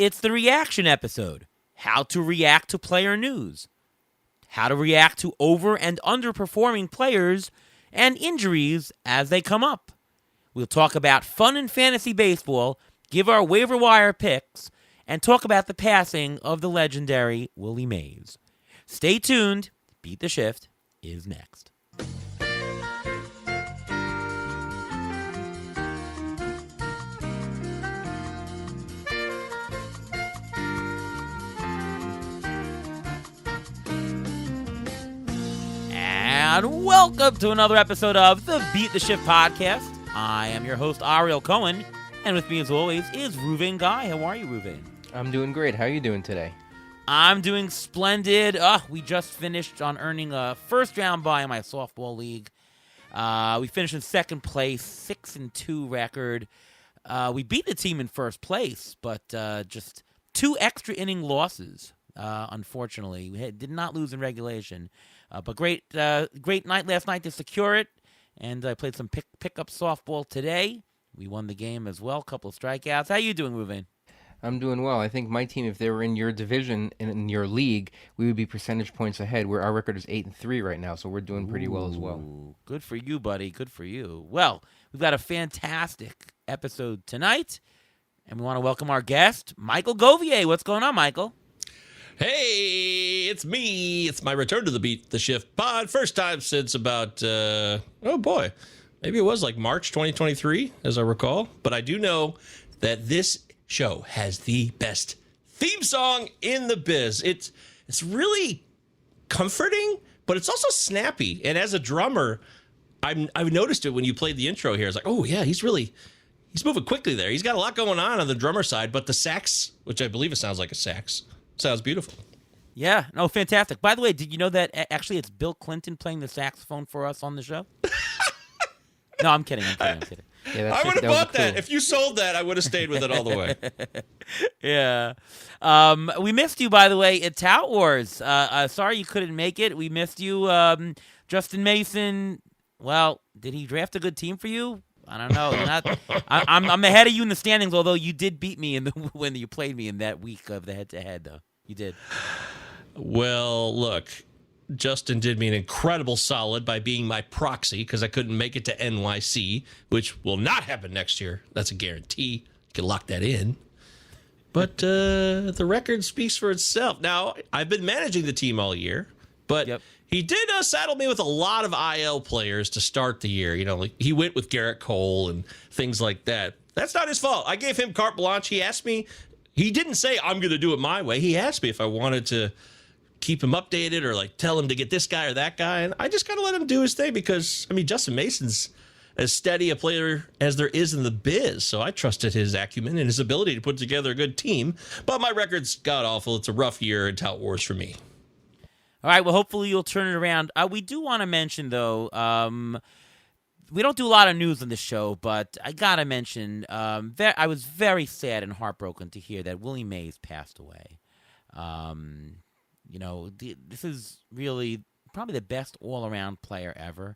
It's the reaction episode. How to react to player news. How to react to over and underperforming players and injuries as they come up. We'll talk about fun and fantasy baseball, give our waiver wire picks, and talk about the passing of the legendary Willie Mays. Stay tuned. Beat the Shift is next. And welcome to another episode of the Beat the Shift podcast. I am your host, Ariel Cohen, and with me as always is Ruvain Guy. How are you, Ruvain? I'm doing great. How are you doing today? I'm doing splendid. We just finished on earning a first round bye in my softball league. We finished in second place, 6-2 record. We beat the team in first place, but just 2 extra inning losses, unfortunately. We did not lose in regulation. But great night last night to secure it, and I played some pickup softball today. We won the game as well, a couple of strikeouts. How you doing, Ruvain? I'm doing well. I think my team, if they were in your division and in your league, we would be percentage points ahead. Where our record is 8-3 right now, so we're doing pretty well as well. Good for you, buddy. Good for you. Well, we've got a fantastic episode tonight, and we want to welcome our guest, Michael Govier. What's going on, Michael? Hey, it's me. It's my return to the Beat the Shift pod. First time since about, maybe it was like March 2023, as I recall. But I do know that this show has the best theme song in the biz. It's really comforting, but it's also snappy. And as a drummer, I've noticed it when you played the intro here. It's like, oh, yeah, he's moving quickly there. He's got a lot going on the drummer side. But the sax, which I believe it sounds like a sax, sounds beautiful. Yeah, no, fantastic. By the way, did you know that actually it's Bill Clinton playing the saxophone for us on the show? No, I'm kidding. Yeah, I would have bought that. Cool. If you sold that, I would have stayed with it all the way. Yeah. We missed you, by the way, at Tout Wars. Sorry you couldn't make it. We missed you. Justin Mason, well, did he draft a good team for you? I don't know. I'm ahead of you in the standings, although you did beat me when you played me in that week of the head-to-head, though. You did. Well, look, Justin did me an incredible solid by being my proxy because I couldn't make it to NYC, which will not happen next year. That's a guarantee. You can lock that in. But the record speaks for itself. Now, I've been managing the team all year, but he did saddle me with a lot of IL players to start the year. You know, like he went with Garrett Cole and things like that. That's not his fault. I gave him carte blanche. He asked me. He didn't say, I'm going to do it my way. He asked me if I wanted to keep him updated or like tell him to get this guy or that guy. And I just got to let him do his thing because, I mean, Justin Mason's as steady a player as there is in the biz. So I trusted his acumen and his ability to put together a good team. But my record's god-awful. It's a rough year in Tout Wars for me. All right, well, hopefully you'll turn it around. We do want to mention, though, we don't do a lot of news on the show, but I got to mention, I was very sad and heartbroken to hear that Willie Mays passed away. This is really probably the best all-around player ever.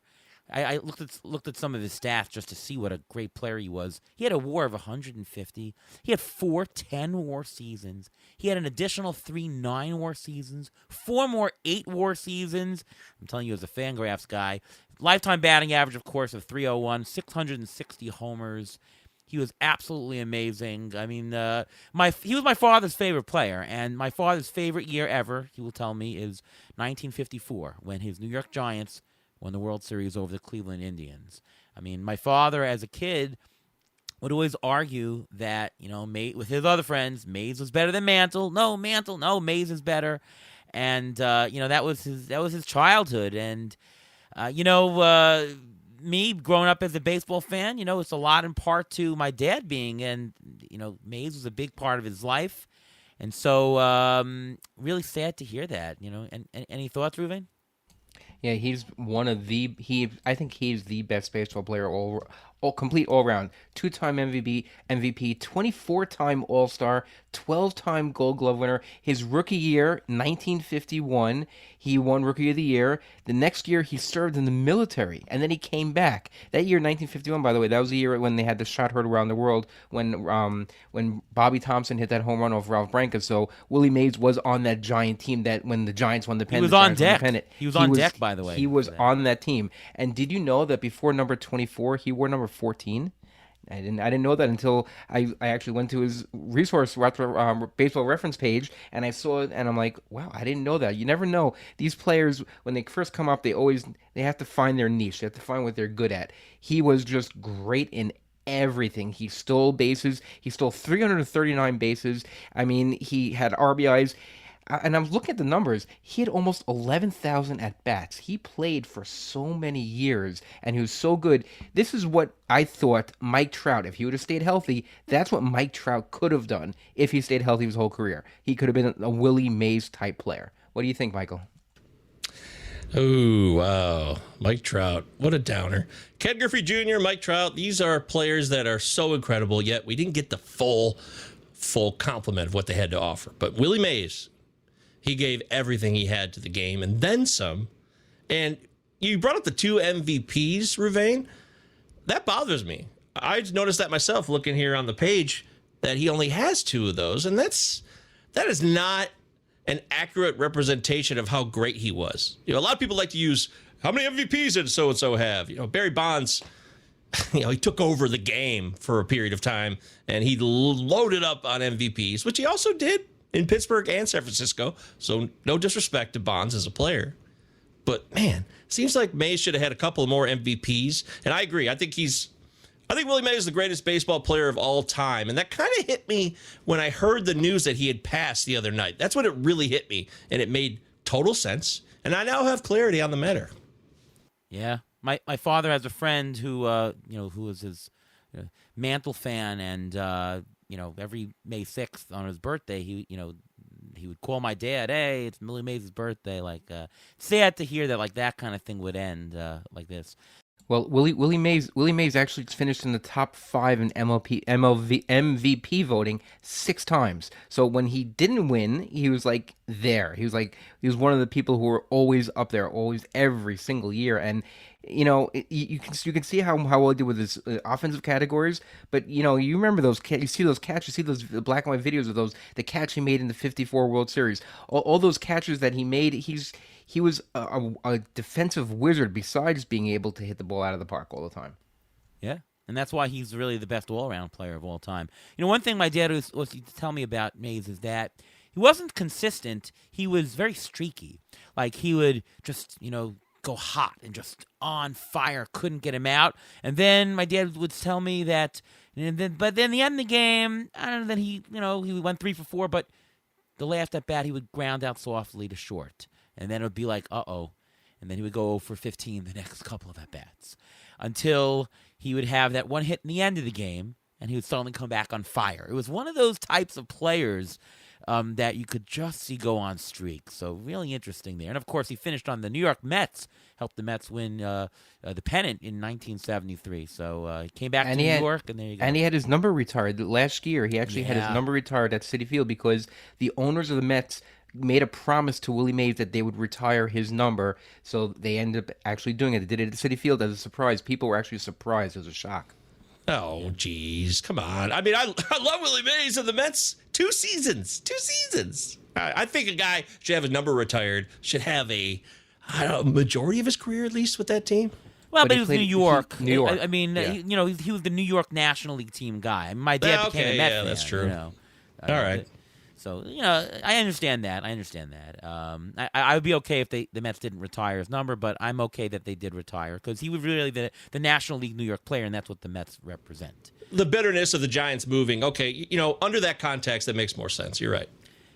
I looked at some of his stats just to see what a great player he was. He had a WAR of 150. He had 4 10-WAR seasons. He had an additional 3 9-WAR seasons, 4 more 8-WAR seasons. I'm telling you, as a Fangraphs guy, lifetime batting average, of course, of 301, 660 homers. He was absolutely amazing. I mean, he was my father's favorite player, and my father's favorite year ever, he will tell me, is 1954, when his New York Giants won the World Series over the Cleveland Indians. I mean, my father, as a kid, would always argue that, with his other friends, Mays was better than Mantle. No, Mays is better. And, that was his childhood. And, me growing up as a baseball fan, it's a lot in part to my dad being, and, Mays was a big part of his life. And so, really sad to hear that, And any thoughts, Ruvain? Yeah, he's one of I think he's the best baseball player all complete all round. 2-time MVP, 24-time All Star, 12-time Gold Glove winner. His rookie year, 1951, he won Rookie of the Year. The next year, he served in the military, and then he came back. That year, 1951, by the way, that was the year when they had the shot heard around the world when Bobby Thompson hit that home run off Ralph Branca. So Willie Mays was on that Giant team that when the Giants won the pennant. He was on deck. He was on deck, by the way. He was on that team. And did you know that before number 24, he wore number 14? I didn't know that until I actually went to his baseball reference page, and I saw it, and I'm like, wow, I didn't know that. You never know. These players, when they first come up, they have to find their niche. They have to find what they're good at. He was just great in everything. He stole bases. He stole 339 bases. I mean, he had RBIs. And I was looking at the numbers. He had almost 11,000 at-bats. He played for so many years, and he was so good. This is what I thought Mike Trout, if he would have stayed healthy, that's what Mike Trout could have done if he stayed healthy his whole career. He could have been a Willie Mays-type player. What do you think, Michael? Oh, wow. Mike Trout. What a downer. Ken Griffey Jr., Mike Trout, these are players that are so incredible, yet we didn't get the full complement of what they had to offer. But Willie Mays, he gave everything he had to the game and then some. And you brought up the 2 MVPs, Ruvain. That bothers me. I noticed that myself looking here on the page that he only has 2 of those. And that is not an accurate representation of how great he was. A lot of people like to use, how many MVPs did so-and-so have? Barry Bonds, he took over the game for a period of time and he loaded up on MVPs, which he also did in Pittsburgh and San Francisco, so no disrespect to Bonds as a player. But, man, seems like Mays should have had a couple more MVPs. And I agree. I think Willie Mays is the greatest baseball player of all time. And that kind of hit me when I heard the news that he had passed the other night. That's when it really hit me, and it made total sense. And I now have clarity on the matter. Yeah. My father has a friend who was his Mantle fan, and every May 6th on his birthday, he would call my dad, hey, it's Willie Mays' birthday. Sad to hear that, that kind of thing would end like this. Well, Willie Mays actually finished in the top 5 in MVP voting 6 times. So when he didn't win, he was there. He was one of the people who were always up there, always every single year. And you can see how well he did with his offensive categories. But you remember those you see those catches, you see those black and white videos of the catch he made in the '54 World Series. All those catches that he made, he was a defensive wizard besides being able to hit the ball out of the park all the time. Yeah, and that's why he's really the best all-around player of all time. One thing my dad was to tell me about Mays is that he wasn't consistent. He was very streaky. He would just, go hot and just on fire, couldn't get him out. And then my dad would tell me that, but then the end of the game, I don't know, then he went 3 for 4, but the last at bat he would ground out softly to short. And then it would be like, uh-oh. And then he would go 0 for 15 the next couple of at-bats until he would have that one hit in the end of the game, and he would suddenly come back on fire. It was one of those types of players that you could just see go on streak. So really interesting there. And, of course, he finished on the New York Mets, helped the Mets win the pennant in 1973. So he came back to New York, and there you go. And he had his number retired last year. He actually had his number retired at Citi Field because the owners of the Mets made a promise to Willie Mays that they would retire his number, so they ended up actually doing it. They did it at Citi Field as a surprise. People were actually surprised. It was a shock. Oh, geez. Come on. I mean, I love Willie Mays and the Mets. 2 seasons. 2 seasons. I think a guy should have his number retired, should have a majority of his career at least with that team. Well, but he was New York. New York. I mean, he was the New York National League team guy. My dad became a Met fan. That's true. All right. So, I understand that. I would be okay if the Mets didn't retire his number, but I'm okay that they did retire because he was really the National League New York player, and that's what the Mets represent. The bitterness of the Giants moving, okay, under that context, that makes more sense. You're right.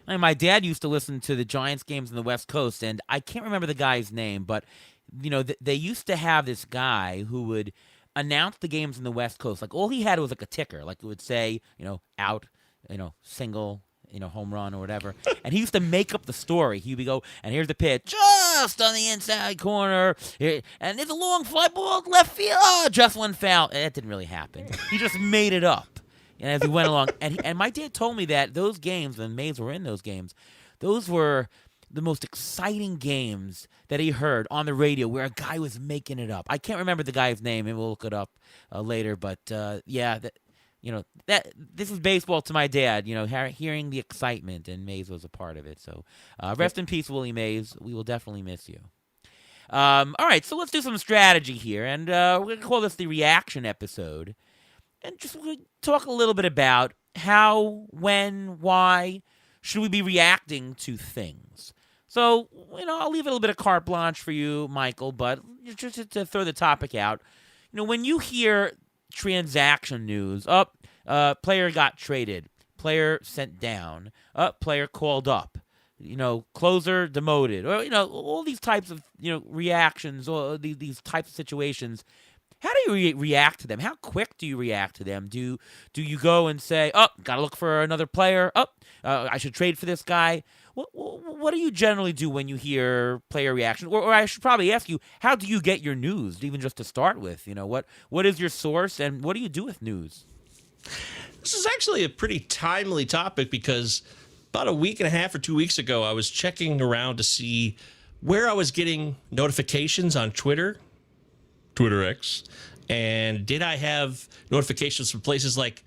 I mean, my dad used to listen to the Giants games on the West Coast, and I can't remember the guy's name, but, they used to have this guy who would announce the games in the West Coast. All he had was a ticker. It would say, out, single, home run or whatever. And he used to make up the story. He would go, and here's the pitch. just on the inside corner. And it's a long fly ball left field. Oh, just one foul. That didn't really happen. He just made it up. And as he went along, and my dad told me that those games, when Mays were in those games, those were the most exciting games that he heard on the radio where a guy was making it up. I can't remember the guy's name, and we'll look it up later. But this is baseball to my dad. Hearing the excitement, and Mays was a part of it. So rest in peace, Willie Mays. We will definitely miss you. All right, so let's do some strategy here, and we're going to call this the reaction episode. And just talk a little bit about how, when, why should we be reacting to things. So, I'll leave a little bit of carte blanche for you, Michael, but just to throw the topic out, when you hear transaction news, player got traded, player sent down, player called up, closer demoted, or, all these types of, reactions, or these types of situations. How do you react to them? How quick do you react to them? Do you go and say, gotta look for another player? I should trade for this guy. What do you generally do when you hear player reaction? Or I should probably ask you, how do you get your news, even just to start with? What is your source, and what do you do with news? This is actually a pretty timely topic because about a week and a half or 2 weeks ago, I was checking around to see where I was getting notifications on Twitter X, and did I have notifications from places like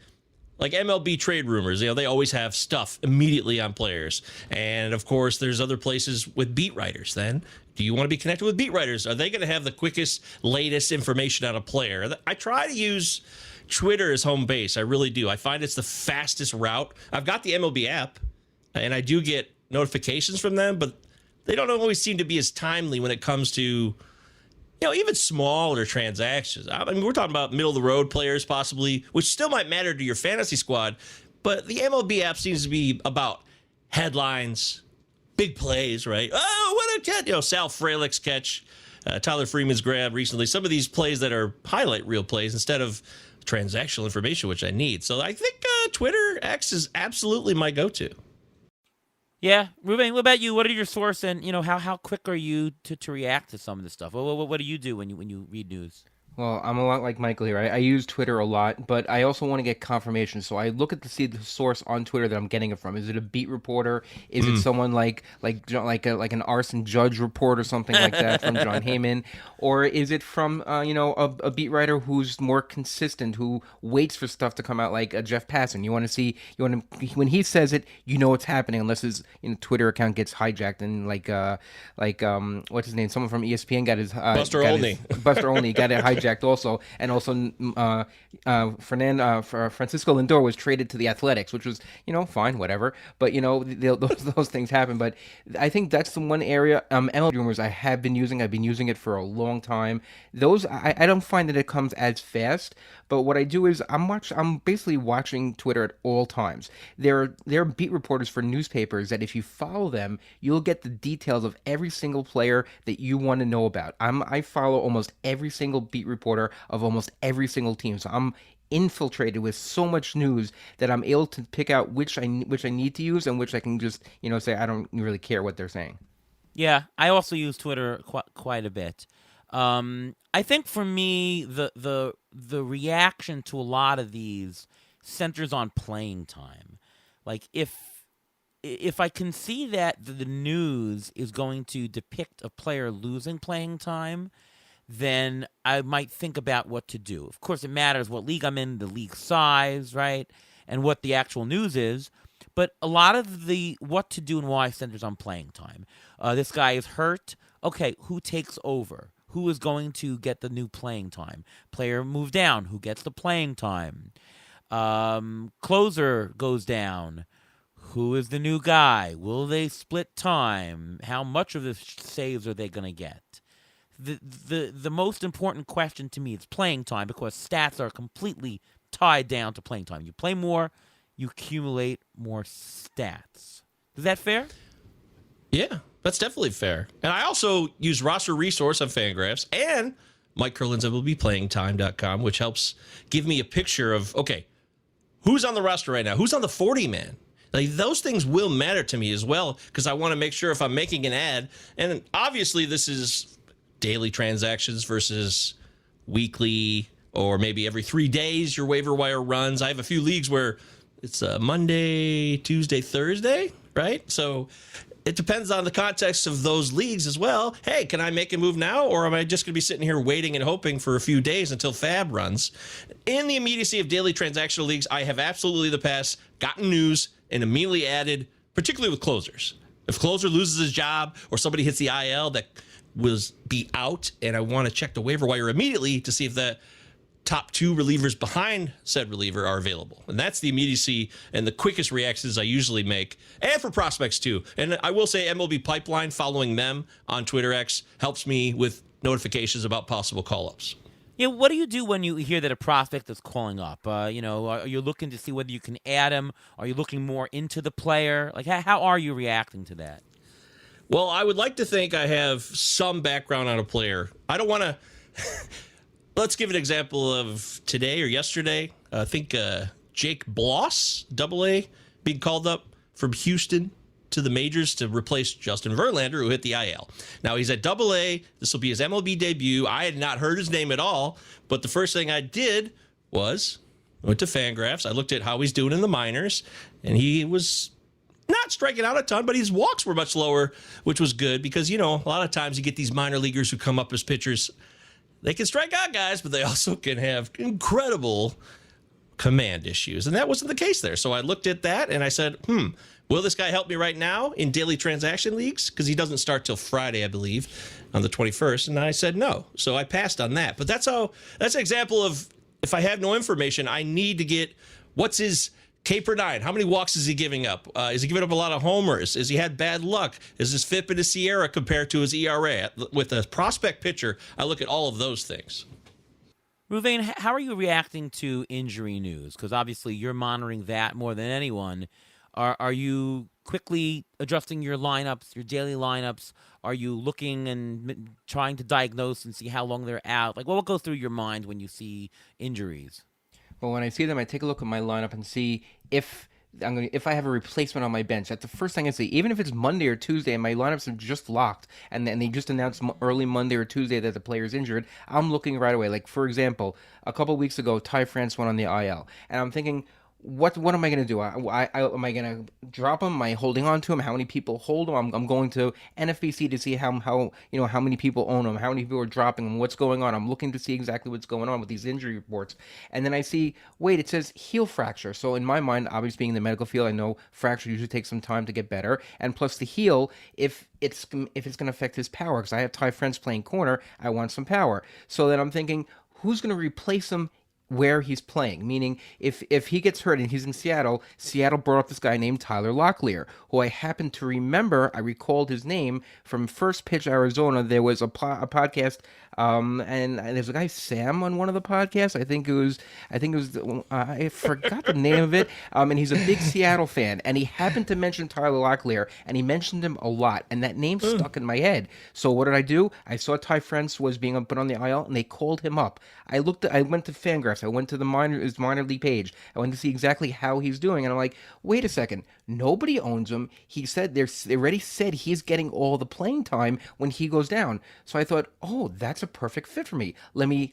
MLB trade rumors? They always have stuff immediately on players, and of course, there's other places with beat writers. Then, do you want to be connected with beat writers? Are they going to have the quickest, latest information on a player? I try to use Twitter as home base. I really do. I find it's the fastest route. I've got the MLB app, and I do get notifications from them, but they don't always seem to be as timely when it comes to even smaller transactions. I mean, we're talking about middle-of-the-road players possibly, which still might matter to your fantasy squad, but the MLB app seems to be about headlines, big plays, right? Oh, what a catch! Sal Frelick's catch, Tyler Freeman's grab recently. Some of these plays that are highlight reel plays instead of transactional information, which I need. So I think Twitter X is absolutely my go-to. Yeah, Ruben, what about you? What are your source, and how quick are you to react to some of this stuff? What do you do when you read news? Well, I'm a lot like Michael here. I use Twitter a lot, but I also want to get confirmation. So I look at see the source on Twitter that I'm getting it from. Is it a beat reporter? Is it someone like an arson judge report or something like that from John Heyman? Or is it from a beat writer who's more consistent, who waits for stuff to come out, like a Jeff Passan? When he says it, it's happening, unless his Twitter account gets hijacked and what's his name? Someone from ESPN got his Buster Olney. Buster Olney got it hijacked also, and also Francisco Lindor was traded to the Athletics, which was fine, whatever. But those things happen. But I think that's the one area. MLB rumors I've been using it for a long time. Those I don't find that it comes as fast. But what I do is I'm basically watching Twitter at all times. There are beat reporters for newspapers that if you follow them, you'll get the details of every single player that you want to know about. I follow almost every single beat reporter of almost every single team. So I'm infiltrated with so much news that I'm able to pick out which I need to use and which I can just say I don't really care what they're saying. Yeah, I also use Twitter quite a bit. I think for me, the reaction to a lot of these centers on playing time. Like if I can see that the news is going to depict a player losing playing time, then I might think about what to do. Of course, it matters what league I'm in, the league size, right, and what the actual news is. But a lot of the what to do and why centers on playing time. This guy is hurt. Okay, who takes over? Who is going to get the new playing time? Player moved down. Who gets the playing time? Closer goes down. Who is the new guy? Will they split time? How much of the saves are they going to get? The most important question to me is playing time, because stats are completely tied down to playing time. You play more, you accumulate more stats. Is that fair? Yeah, that's definitely fair. And I also use roster resource on Fangraphs and Mike Curlin's MLBplayingtime.com, which helps give me a picture of, okay, who's on the roster right now? Who's on the 40-man? Like, those things will matter to me as well, because I want to make sure if I'm making an ad, and obviously this is daily transactions versus weekly or maybe every 3 days your waiver wire runs. I have a few leagues where it's Monday, Tuesday, Thursday, right? So it depends on the context of those leagues as well. Hey, can I make a move now, or am I just going to be sitting here waiting and hoping for a few days until Fab runs? In the immediacy of daily transactional leagues, I have absolutely in the past gotten news and immediately added, particularly with closers. If closer loses his job or somebody hits the IL that was be out, and I want to check the waiver wire immediately to see if the top 2 relievers behind said reliever are available. And that's the immediacy and the quickest reactions I usually make, and for prospects too. And I will say MLB Pipeline, following them on Twitter X, helps me with notifications about possible call-ups. Yeah, what do you do when you hear that a prospect is calling up? Are you looking to see whether you can add him? Are you looking more into the player? Like, how are you reacting to that? Well, I would like to think I have some background on a player. I don't want to... Let's give an example of today or yesterday. I think Jake Bloss, AA, being called up from Houston to the majors to replace Justin Verlander, who hit the IL. Now, he's at AA. This will be his MLB debut. I had not heard his name at all, but the first thing I did was went to Fangraphs. I looked at how he's doing in the minors, and he was not striking out a ton, but his walks were much lower, which was good because, a lot of times you get these minor leaguers who come up as pitchers. They can strike out guys, but they also can have incredible command issues. And that wasn't the case there. So I looked at that and I said, will this guy help me right now in daily transaction leagues? Because he doesn't start till Friday, I believe, on the 21st. And I said no. So I passed on that. But that's an example of, if I have no information, I need to get what's his K per 9. How many walks is he giving up? Is he giving up a lot of homers? Has he had bad luck? Is his FIP in his Sierra compared to his ERA? With a prospect pitcher, I look at all of those things. Ruvain, how are you reacting to injury news? Because obviously you're monitoring that more than anyone. Are you quickly adjusting your lineups, your daily lineups? Are you looking and trying to diagnose and see how long they're out? Like, what goes through your mind when you see injuries? Well, when I see them, I take a look at my lineup and see if I have a replacement on my bench. That's the first thing I see. Even if it's Monday or Tuesday and my lineups are just locked and they just announced early Monday or Tuesday that the player's injured, I'm looking right away. Like, for example, a couple weeks ago, Ty France went on the IL, and I'm thinking, what am I going to do? Am I going to drop him? Am I holding on to him? How many people hold him? I'm going to NFBC to see how many people own him, how many people are dropping him, what's going on. I'm looking to see exactly what's going on with these injury reports. And then I see, wait, it says heel fracture. So in my mind, obviously being in the medical field, I know fracture usually takes some time to get better. And plus the heel, if it's going to affect his power, because I have Ty France playing corner, I want some power. So then I'm thinking, who's going to replace him where he's playing? Meaning, if he gets hurt and he's in Seattle brought up this guy named Tyler Locklear, who I happen to remember. I recalled his name from First Pitch Arizona. There was a podcast, and there's a guy Sam on one of the podcasts. I think it was I forgot the name of it. And he's a big Seattle fan, and he happened to mention Tyler Locklear, and he mentioned him a lot, and that name stuck in my head. So what did I do? I saw Ty France was being put on the IL, and they called him up. I went to Fangraphs. I went to his minor league page. I went to see exactly how he's doing, and I'm like, wait a second, nobody owns him. He said they already said he's getting all the playing time when he goes down. So I thought, oh, that's a perfect fit for me.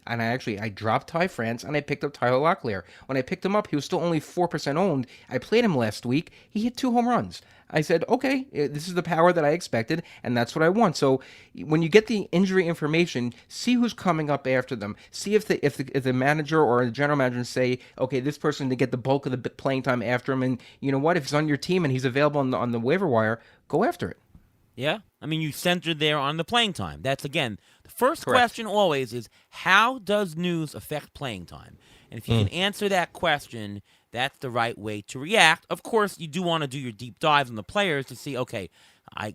I dropped Ty France and I picked up Tyler Locklear. When I picked him up, he was still only 4% owned. I played him last week. He hit 2 home runs. I said, okay, this is the power that I expected, and that's what I want. So when you get the injury information, see who's coming up after them. See if the manager or the general manager say, okay, this person to get the bulk of the playing time after him, and you know what? If he's on your team and he's available on the waiver wire, go after it. Yeah, I mean, you centered there on the playing time. That's, again, the first Correct. question always is, how does news affect playing time? And if you can answer that question, that's the right way to react. Of course, you do want to do your deep dives on the players to see, okay,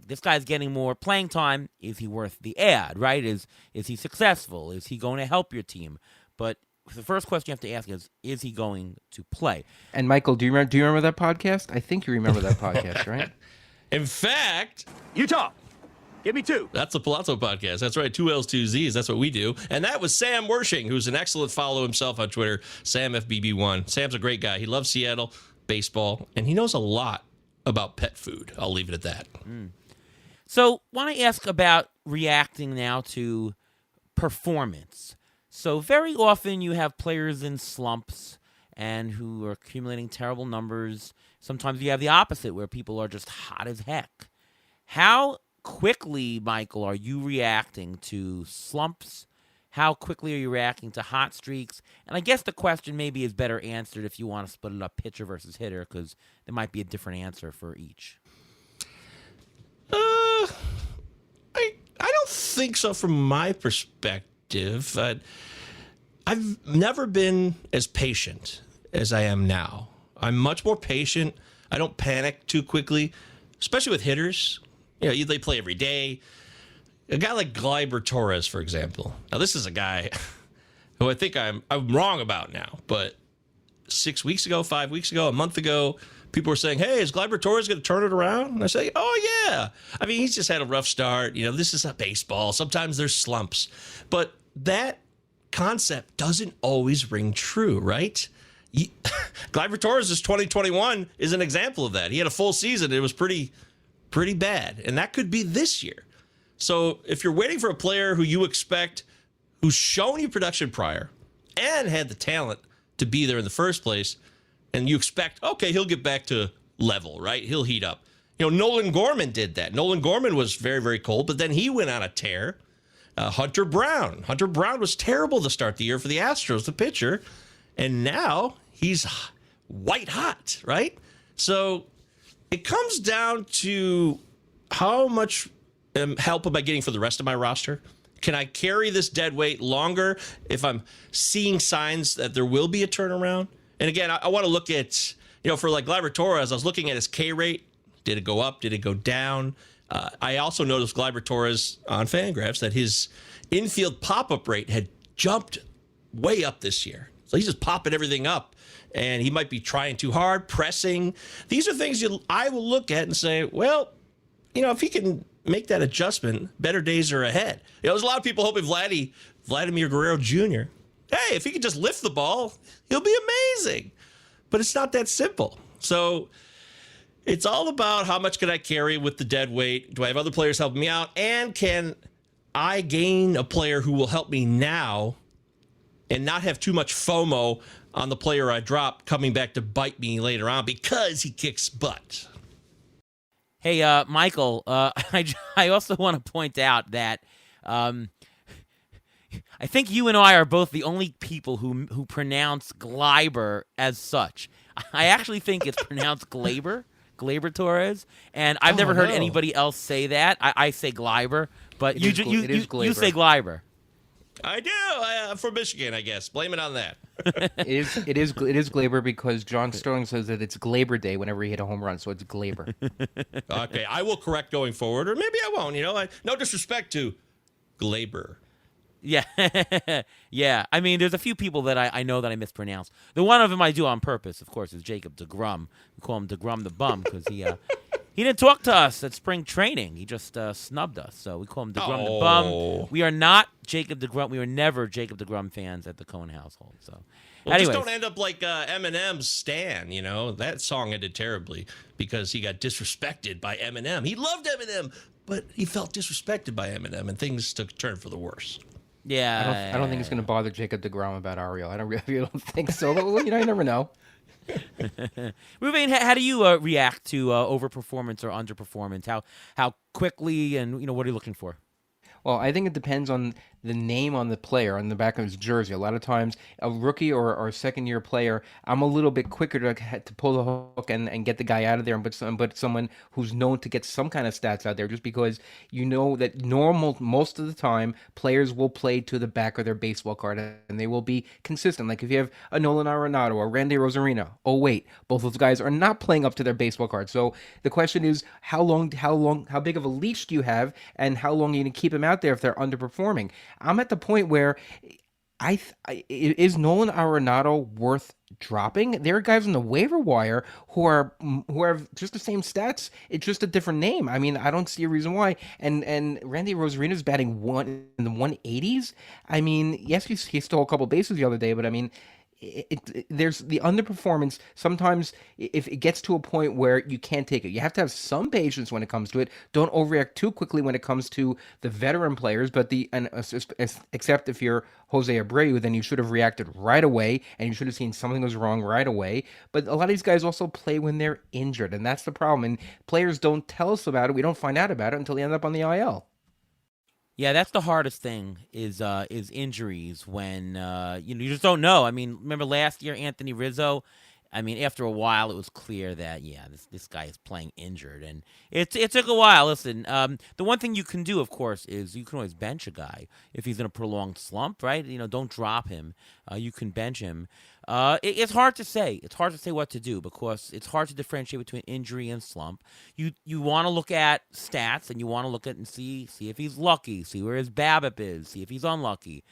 this guy's getting more playing time. Is he worth the ad, right? Is he successful? Is he going to help your team? But the first question you have to ask is he going to play? And Michael, do you remember that podcast? I think you remember that podcast, right? In fact, Utah, give me 2. that's the Palazzo podcast. That's right. 2 L's, 2 Z's. That's what we do. And that was Sam Wershing, who's an excellent follow himself on Twitter, SamFBB1. Sam's a great guy. He loves Seattle baseball, and he knows a lot about pet food. I'll leave it at that. So, want to ask about reacting now to performance. So, very often you have players in slumps and who are accumulating terrible numbers. Sometimes you have the opposite where people are just hot as heck. How quickly, Michael, are you reacting to slumps? How quickly are you reacting to hot streaks? And I guess the question maybe is better answered if you want to split it up pitcher versus hitter, because there might be a different answer for each. I don't think so from my perspective. I've never been as patient as I am now. I'm much more patient. I don't panic too quickly, especially with hitters. They play every day. A guy like Gleyber Torres, for example. Now, this is a guy who I think I'm wrong about now, but 6 weeks ago, 5 weeks ago, a month ago, people were saying, hey, is Gleyber Torres going to turn it around? And I say, oh, yeah. I mean, he's just had a rough start. This is a baseball. Sometimes there's slumps. But that concept doesn't always ring true, right? Gleyber Torres' 2021 is an example of that. He had a full season. It was pretty bad. And that could be this year. So if you're waiting for a player who you expect, who's shown you production prior and had the talent to be there in the first place, and you expect, okay, he'll get back to level, right? He'll heat up. Nolan Gorman did that. Nolan Gorman was very, very cold, but then he went on a tear. Hunter Brown was terrible to start the year for the Astros, the pitcher, and now he's white hot, right? So it comes down to how much help am I getting for the rest of my roster? Can I carry this dead weight longer if I'm seeing signs that there will be a turnaround? And again, I want to look at, for like Gleyber Torres, I was looking at his K rate. Did it go up? Did it go down? I also noticed Gleyber Torres on Fangraphs that his infield pop-up rate had jumped way up this year. So he's just popping everything up. And he might be trying too hard, pressing. These are things I will look at and say, well, if he can make that adjustment, better days are ahead. There's a lot of people hoping Vladimir Guerrero Jr., hey, if he can just lift the ball, he'll be amazing. But it's not that simple. So it's all about how much can I carry with the dead weight? Do I have other players helping me out? And can I gain a player who will help me now and not have too much FOMO on the player I dropped coming back to bite me later on because he kicks butt? Hey, Michael, I also want to point out that I think you and I are both the only people who pronounce Gleyber as such. I actually think it's pronounced Gleyber Torres, and I've never heard anybody else say that. I say Gleyber, but you say Gleyber. I do. I'm from Michigan, I guess. Blame it on that. It is Gleyber because John Sterling says that it's Gleyber Day whenever he hit a home run, so it's Gleyber. Okay, I will correct going forward, or maybe I won't. No disrespect to Gleyber. Yeah, yeah. I mean, there's a few people that I know that I mispronounce. The one of them I do on purpose, of course, is Jacob deGrom. We call him deGrom the Bum because he didn't talk to us at spring training. He just snubbed us, so we call him deGrom the Bum. We are not Jacob deGrom. We were never Jacob deGrom fans at the Cohen household. So, anyways. Just don't end up like Eminem's Stan. That song ended terribly because he got disrespected by Eminem. He loved Eminem, but he felt disrespected by Eminem, and things took a turn for the worse. Yeah, I don't think it's going to bother Jacob deGrom about Ariel. I really don't think so. But, you never know. Ruben, how do you react to overperformance or underperformance? How quickly and what are you looking for? Well, I think it depends on the name on the player on the back of his jersey. A lot of times, a rookie or a second-year player, I'm a little bit quicker to pull the hook and get the guy out of there and put someone who's known to get some kind of stats out there, just because that most of the time, players will play to the back of their baseball card and they will be consistent. Like if you have a Nolan Arenado or Randy Rosarino, oh wait, both those guys are not playing up to their baseball card. So the question is, how big of a leash do you have, and how long are you going to keep them out there if they're underperforming? I'm at the point where is Nolan Arenado worth dropping? There are guys on the waiver wire who have just the same stats. It's just a different name. I mean, I don't see a reason why. And Randy Rosarino's batting in the 180s. I mean, yes, he stole a couple bases the other day, but I mean, there's the underperformance. Sometimes if it gets to a point where you can't take it, you have to have some patience when it comes to it. Don't overreact too quickly when it comes to the veteran players. But except if you're Jose Abreu, then you should have reacted right away, and you should have seen something was wrong right away. But a lot of these guys also play when they're injured, and that's the problem. And players don't tell us about it. We don't find out about it until they end up on the IL. Yeah, that's the hardest thing is injuries when you just don't know. I mean, remember last year Anthony Rizzo? I mean, after a while it was clear that this guy is playing injured, and it took a while. Listen, the one thing you can do, of course, is you can always bench a guy if he's in a prolonged slump, right? Don't drop him. You can bench him. It's hard to say. It's hard to say what to do because it's hard to differentiate between injury and slump. You want to look at stats and you want to look at and see if he's lucky, see where his BABIP is, see if he's unlucky.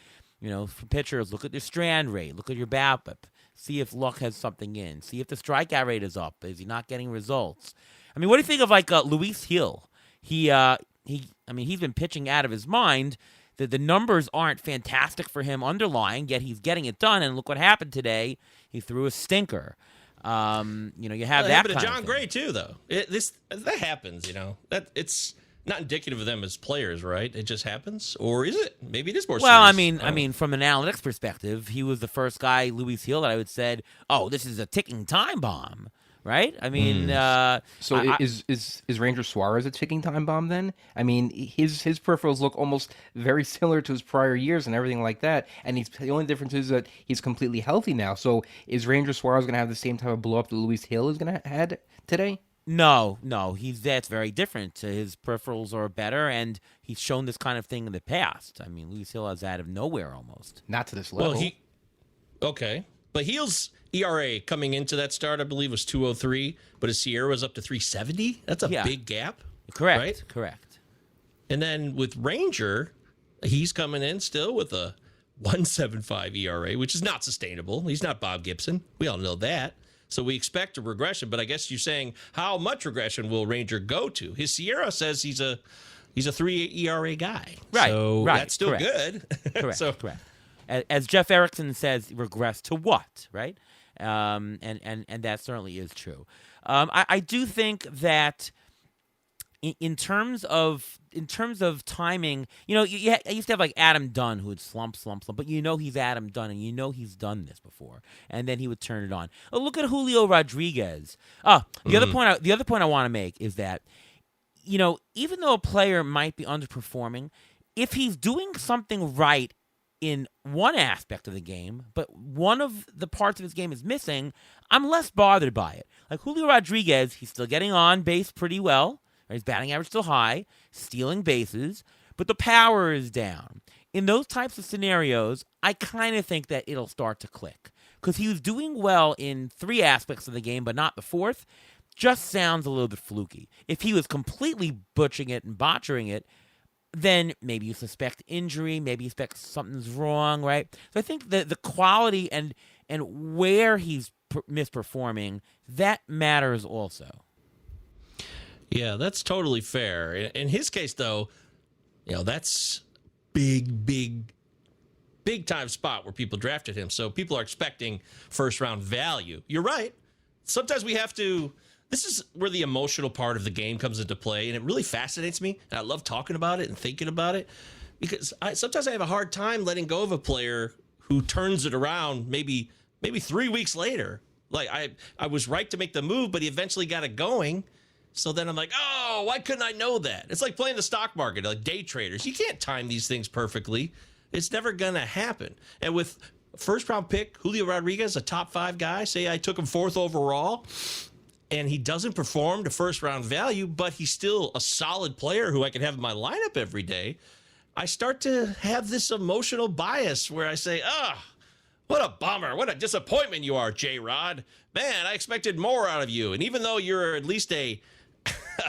For pitchers, look at their strand rate, look at your BABIP, see if luck has something in, see if the strikeout rate is up. Is he not getting results? I mean, what do you think of like Luis Hill? He's been pitching out of his mind. The numbers aren't fantastic for him underlying, yet he's getting it done. And look what happened today. He threw a stinker. You have that happened to kind John of Gray too, though. That happens. That it's not indicative of them as players, right? It just happens, or is it? Maybe it is more. Well, serious. I mean, from an analytics perspective, he was the first guy, Luis Hill, that I would said, "Oh, this is a ticking time bomb." Right? I mean, is Ranger Suarez a ticking time bomb then? I mean, his peripherals look almost very similar to his prior years and everything like that. And the only difference is that he's completely healthy now. So is Ranger Suarez going to have the same type of blow up that Luis Hill is going to had today? No, that's very different. His peripherals are better, and he's shown this kind of thing in the past. I mean, Luis Hill is out of nowhere almost. Not to this level. Okay. But Hill's ERA coming into that start, I believe, was 2.03, but his Sierra was up to 3.70. That's a big gap. Correct. Right? Correct. And then with Ranger, he's coming in still with a 1.75 ERA, which is not sustainable. He's not Bob Gibson. We all know that. So we expect a regression, but I guess you're saying how much regression will Ranger go to? His Sierra says he's a 3 ERA guy. Right. So right. that's still correct. good. Correct. So, correct. As Jeff Erickson says, regress to what, right? And that certainly is true. I do think that in terms of timing, I used to have like Adam Dunn who would slump, but he's Adam Dunn and he's done this before, and then he would turn it on. Oh, look at Julio Rodriguez. The other point I want to make is that even though a player might be underperforming, if he's doing something right in one aspect of the game, but one of the parts of his game is missing, I'm less bothered by it. Like Julio Rodriguez, he's still getting on base pretty well. Right? His batting average still high, stealing bases, but the power is down. In those types of scenarios, I kind of think that it'll start to click. Because he was doing well in 3 aspects of the game, but not the 4th, just sounds a little bit fluky. If he was completely butchering it and botchering it, then maybe you suspect injury, maybe you suspect something's wrong, right? So I think the quality and where he's misperforming, that matters also. Yeah, that's totally fair. In his case, though, that's big time spot where people drafted him. So people are expecting first round value. You're right. Sometimes we have to. This is where the emotional part of the game comes into play, and it really fascinates me. And I love talking about it and thinking about it because sometimes I have a hard time letting go of a player who turns it around maybe 3 weeks later. Like I was right to make the move, but he eventually got it going. So then I'm like, oh, why couldn't I know that? It's like playing the stock market, like day traders. You can't time these things perfectly. It's never going to happen. And with first round pick, Julio Rodriguez, a top 5 guy, say I took him 4th overall, and he doesn't perform to first round value, but he's still a solid player who I can have in my lineup every day. I start to have this emotional bias where I say, what a bummer. What a disappointment you are, J-Rod. Man, I expected more out of you. And even though you're at least a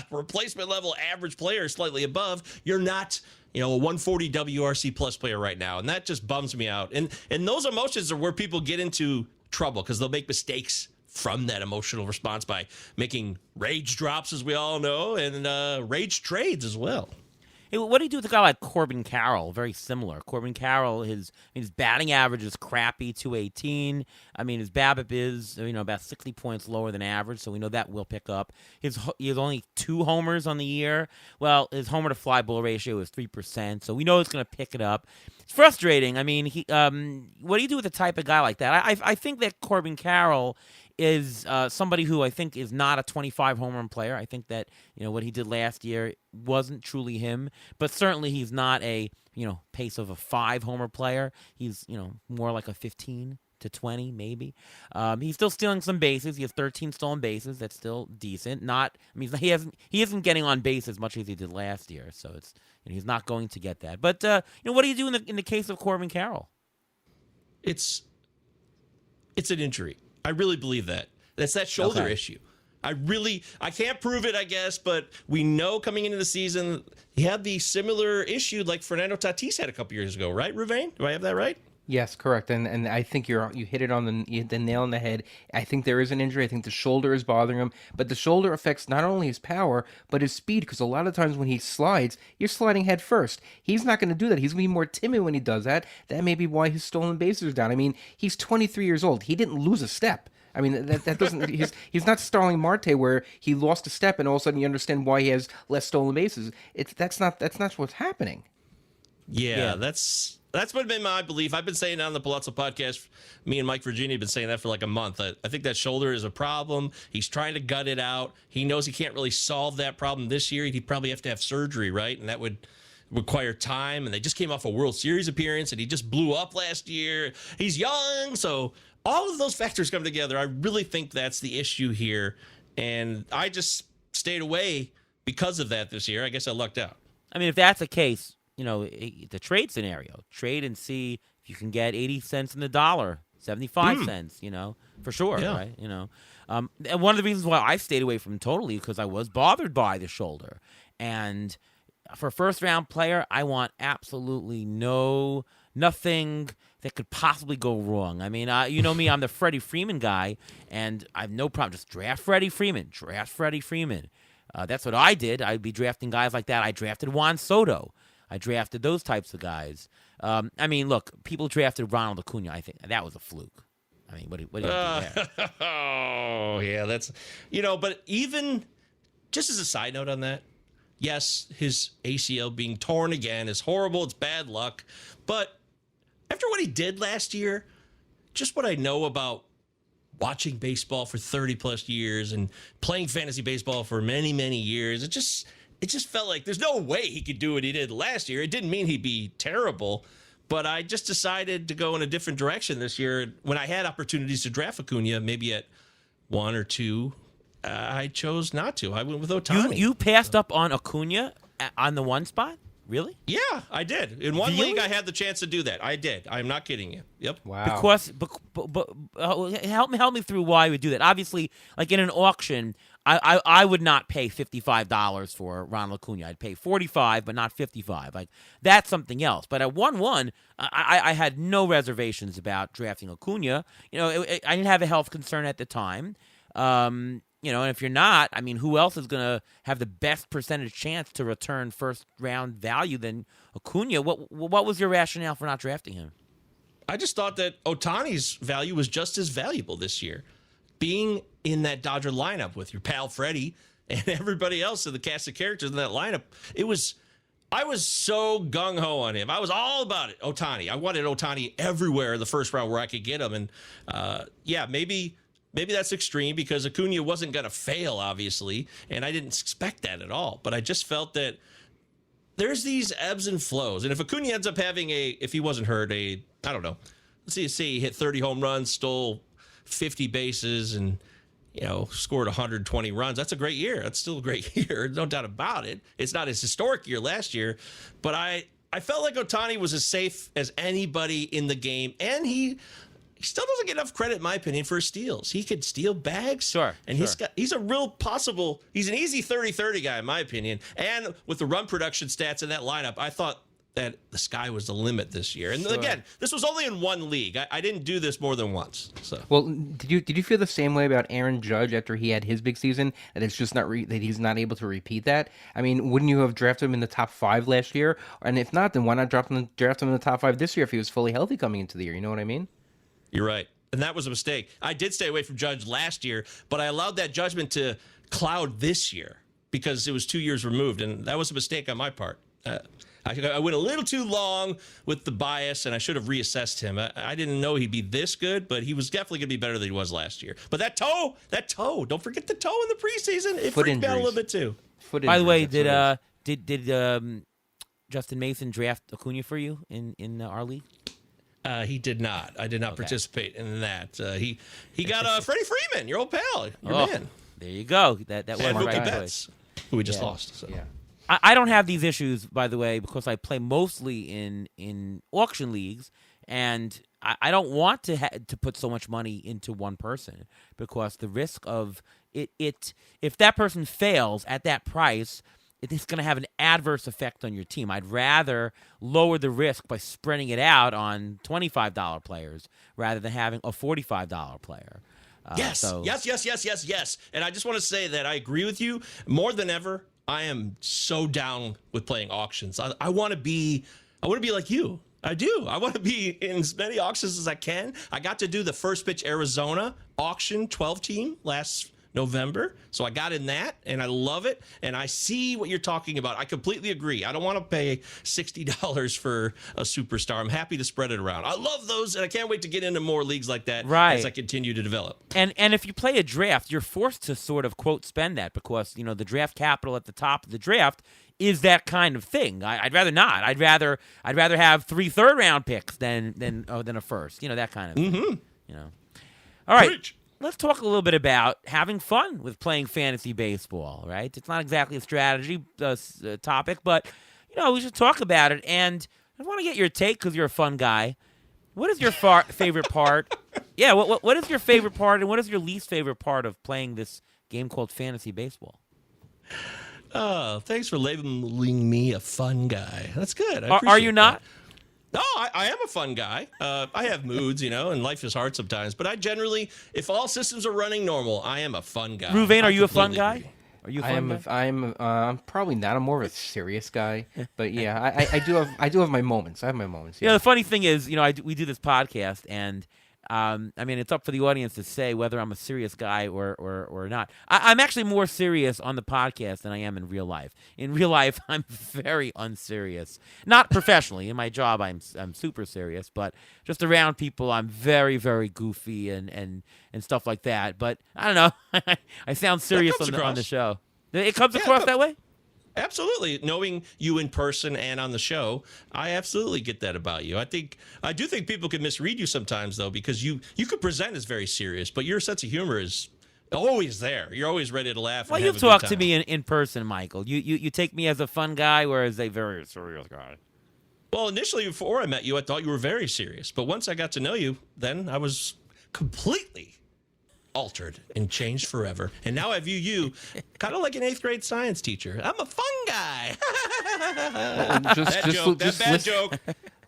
replacement level average player, slightly above, you're not, a 140 WRC plus player right now. And that just bums me out. And those emotions are where people get into trouble because they'll make mistakes from that emotional response by making rage drops, as we all know, and rage trades as well. Hey, what do you do with a guy like Corbin Carroll? Very similar. Corbin Carroll, his batting average is crappy, 218. I mean, his BABIP is about 60 points lower than average, so we know that will pick up. He has only 2 homers on the year. Well, his homer to fly ball ratio is 3%, so we know it's going to pick it up. It's frustrating. I mean, what do you do with a type of guy like that? I think that Corbin Carroll is somebody who I think is not a 25 home run player. I think that what he did last year wasn't truly him, but certainly he's not a pace of a 5 homer player. He's more like a 15 to 20 maybe. He's still stealing some bases. He has 13 stolen bases. That's still decent. He isn't getting on base as much as he did last year, so it's he's not going to get that. But what do you do in the case of Corbin Carroll? It's an injury. I really believe that. That's that shoulder issue. I can't prove it, I guess, but we know coming into the season, he had the similar issue like Fernando Tatis had a couple years ago, right, Ruvain? Do I have that right? Yes, correct. And I think you hit it on the nail on the head. I think there is an injury. I think the shoulder is bothering him, but the shoulder affects not only his power but his speed, because a lot of times when he slides, you're sliding head first. He's not going to do that. He's going to be more timid when he does that. That may be why his stolen bases are down. I mean, he's 23 years old. He didn't lose a step. I mean, that doesn't. He's not Starling Marte where he lost a step and all of a sudden you understand why he has less stolen bases. That's not what's happening. Yeah. That's been my belief. I've been saying that on the Palazzo podcast. Me and Mike Virginia have been saying that for like a month. I think that shoulder is a problem. He's trying to gut it out. He knows he can't really solve that problem this year. He'd probably have to have surgery, right? And that would require time. And they just came off a World Series appearance, and he just blew up last year. He's young, so all of those factors come together. I really think that's the issue here. And I just stayed away because of that this year. I guess I lucked out. I mean, if that's the case, the trade scenario, trade and see if you can get 80 cents in the dollar, 75 cents, for sure, right? And one of the reasons why I stayed away from him totally because I was bothered by the shoulder. And for a first-round player, I want absolutely nothing that could possibly go wrong. I mean, you know me, I'm the Freddie Freeman guy, and I have no problem. Just draft Freddie Freeman. That's what I did. I'd be drafting guys like that. I drafted Juan Soto. I drafted those types of guys. I mean, look, people drafted Ronald Acuna. I think that was a fluke. I mean, what do you do there? Oh, yeah, that's, but even just as a side note on that, yes, his ACL being torn again is horrible. It's bad luck. But after what he did last year, just what I know about watching baseball for 30 plus years and playing fantasy baseball for many, many years, it just felt like there's no way he could do what he did last year. It didn't mean he'd be terrible, but I just decided to go in a different direction this year. When I had opportunities to draft Acuna, maybe at 1 or 2, I chose not to. I went with Ohtani. You passed up on Acuna on the 1 spot? Really? Yeah, I did. In one league, I had the chance to do that. I did. I'm not kidding you. Yep. Wow. Because, but help me through why you would do that. Obviously, like in an auction, I would not pay $55 for Ronald Acuna. I'd pay $45, but not $55. Like that's something else. But at 1-1, I had no reservations about drafting Acuna. I didn't have a health concern at the time. And if you're not, I mean, who else is going to have the best percentage chance to return first round value than Acuna? What was your rationale for not drafting him? I just thought that Ohtani's value was just as valuable this year. Being in that Dodger lineup with your pal Freddie and everybody else in the cast of characters in that lineup, I was so gung-ho on him. I was all about it, Ohtani. I wanted Ohtani everywhere in the first round where I could get him. And maybe that's extreme because Acuna wasn't going to fail, obviously, and I didn't expect that at all. But I just felt that there's these ebbs and flows. And if Acuna ends up having if he wasn't hurt, I don't know, let's say he hit 30 home runs, stole 50 bases, and, scored 120 runs, that's a great year. That's still a great year, no doubt about it. It's not his historic year last year, but I felt like Ohtani was as safe as anybody in the game, and he still doesn't get enough credit, in my opinion, for his steals. He could steal bags. Sure. And he's an easy 30-30 guy, in my opinion. And with the run production stats in that lineup, I thought that the sky was the limit this year. And again, this was only in one league. I didn't do this more than once. So, well, did you feel the same way about Aaron Judge after he had his big season? That it's just not that he's not able to repeat that. I mean, wouldn't you have drafted him in the top 5 last year? And if not, then why not draft him in the top 5 this year if he was fully healthy coming into the year? You know what I mean? You're right. And that was a mistake. I did stay away from Judge last year, but I allowed that judgment to cloud this year because it was 2 years removed, and that was a mistake on my part. I went a little too long with the bias, and I should have reassessed him. I didn't know he'd be this good, but he was definitely going to be better than he was last year. But that toe, don't forget the toe in the preseason. It freaked me out a little bit too. By the way, did Justin Mason draft Acuna for you in our league? He did not. I did not participate in that. He got Freddie Freeman, your old pal, your man. There you go. That was and the Mookie right Betts, choice. who we just lost. So. Yeah. I don't have these issues, by the way, because I play mostly in auction leagues, and I don't want to put so much money into one person because the risk of it if that person fails at that price, it's going to have an adverse effect on your team. I'd rather lower the risk by spreading it out on $25 players rather than having a $45 player. Yes. And I just want to say that I agree with you more than ever. I am so down with playing auctions. I want to be like you. I do. I want to be in as many auctions as I can. I got to do the First Pitch Arizona auction 12 team last November. So I got in that and I love it. And I see what you're talking about. I completely agree. I don't want to pay $60 for a superstar. I'm happy to spread it around. I love those. And I can't wait to get into more leagues like that as I continue to develop. And if you play a draft, you're forced to sort of quote spend that because, the draft capital at the top of the draft is that kind of thing. I'd rather not. I'd rather have 3 third-round picks than a first. That kind of thing. All right. Preach. Let's talk a little bit about having fun with playing fantasy baseball, right? It's not exactly a strategy topic, but, we should talk about it. And I want to get your take because you're a fun guy. What is your favorite part? Yeah, what is your favorite part and what is your least favorite part of playing this game called fantasy baseball? Oh, thanks for labeling me a fun guy. That's good. Are you not? That. No, I am a fun guy. I have moods, and life is hard sometimes. But I generally, if all systems are running normal, I am a fun guy. Ruvain, are you a fun guy? Are you a fun guy? I'm probably not. I'm more of a serious guy. But yeah, I do have my moments. I have my moments. Yeah. The funny thing is, we do this podcast, and it's up for the audience to say whether I'm a serious guy or not. I'm actually more serious on the podcast than I am in real life. In real life, I'm very unserious. Not professionally. In my job, I'm super serious, but just around people, I'm very, very goofy and stuff like that. But I don't know. I sound serious on the show. It comes across that way? Absolutely. Knowing you in person and on the show, I absolutely get that about you. I do think people can misread you sometimes, though, because you could present as very serious, but your sense of humor is always there. You're always ready to laugh. Well, you've talked to me in person, Michael. You take me as a fun guy or as a very serious guy? Well, initially, before I met you, I thought you were very serious. But once I got to know you, then I was completely altered and changed forever. And now I view you kind of like an 8th grade science teacher. I'm a fun guy. That bad joke.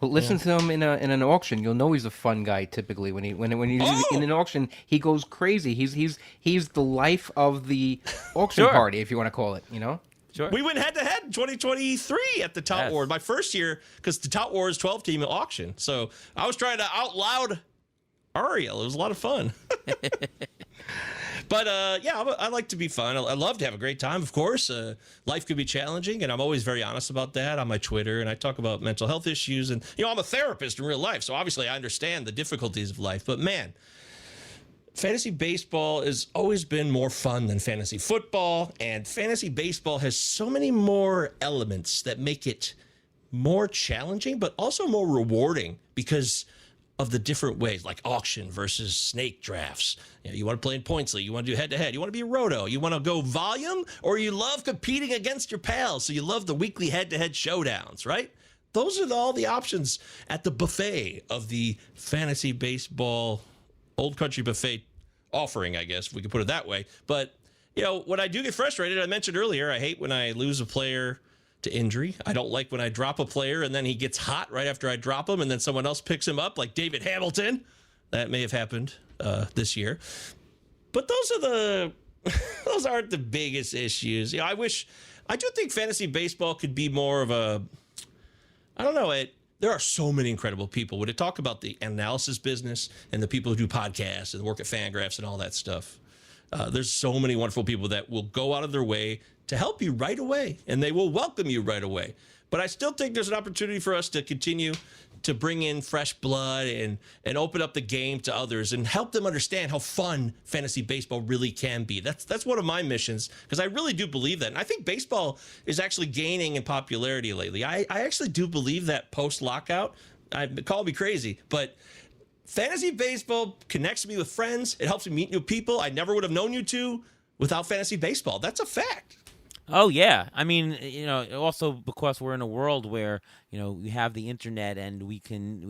Listen to him in an auction. You'll know he's a fun guy. Typically, when he's in an auction, he goes crazy. He's the life of the auction party, if you want to call it. Sure. We went head-to-head in 2023 at the Tout Wars. My first year, because the Tout Wars 12-team auction. So I was trying to out-loud Ariel. It was a lot of fun. But, I like to be fun. I love to have a great time, of course. Life could be challenging, and I'm always very honest about that on my Twitter, and I talk about mental health issues. And, I'm a therapist in real life, so obviously I understand the difficulties of life. But, man, fantasy baseball has always been more fun than fantasy football, and fantasy baseball has so many more elements that make it more challenging, but also more rewarding because of the different ways, like auction versus snake drafts. You want to play in points league, you want to do head-to-head, you want to be a roto, you want to go volume, or you love competing against your pals, so you love the weekly head-to-head showdowns, right? Those are all the options at the buffet of the fantasy baseball old country buffet offering, I guess, if we could put it that way. But, when I do get frustrated, I mentioned earlier, I hate when I lose a player to injury. I don't like when I drop a player and then he gets hot right after I drop him and then someone else picks him up, like David Hamilton. That may have happened this year. But those aren't the biggest issues. I do think fantasy baseball could be more of a, I don't know, there are so many incredible people. When they talk about the analysis business and the people who do podcasts and work at Fangraphs and all that stuff, there's so many wonderful people that will go out of their way to help you right away, and they will welcome you right away. But I still think there's an opportunity for us to continue to bring in fresh blood and open up the game to others and help them understand how fun fantasy baseball really can be. That's one of my missions, because I really do believe that. And I think baseball is actually gaining in popularity lately. I actually do believe that post-lockout. Call me crazy, but fantasy baseball connects me with friends. It helps me meet new people I never would have known you to without fantasy baseball. That's a fact. Oh, yeah. I mean, also because we're in a world where, we have the internet and we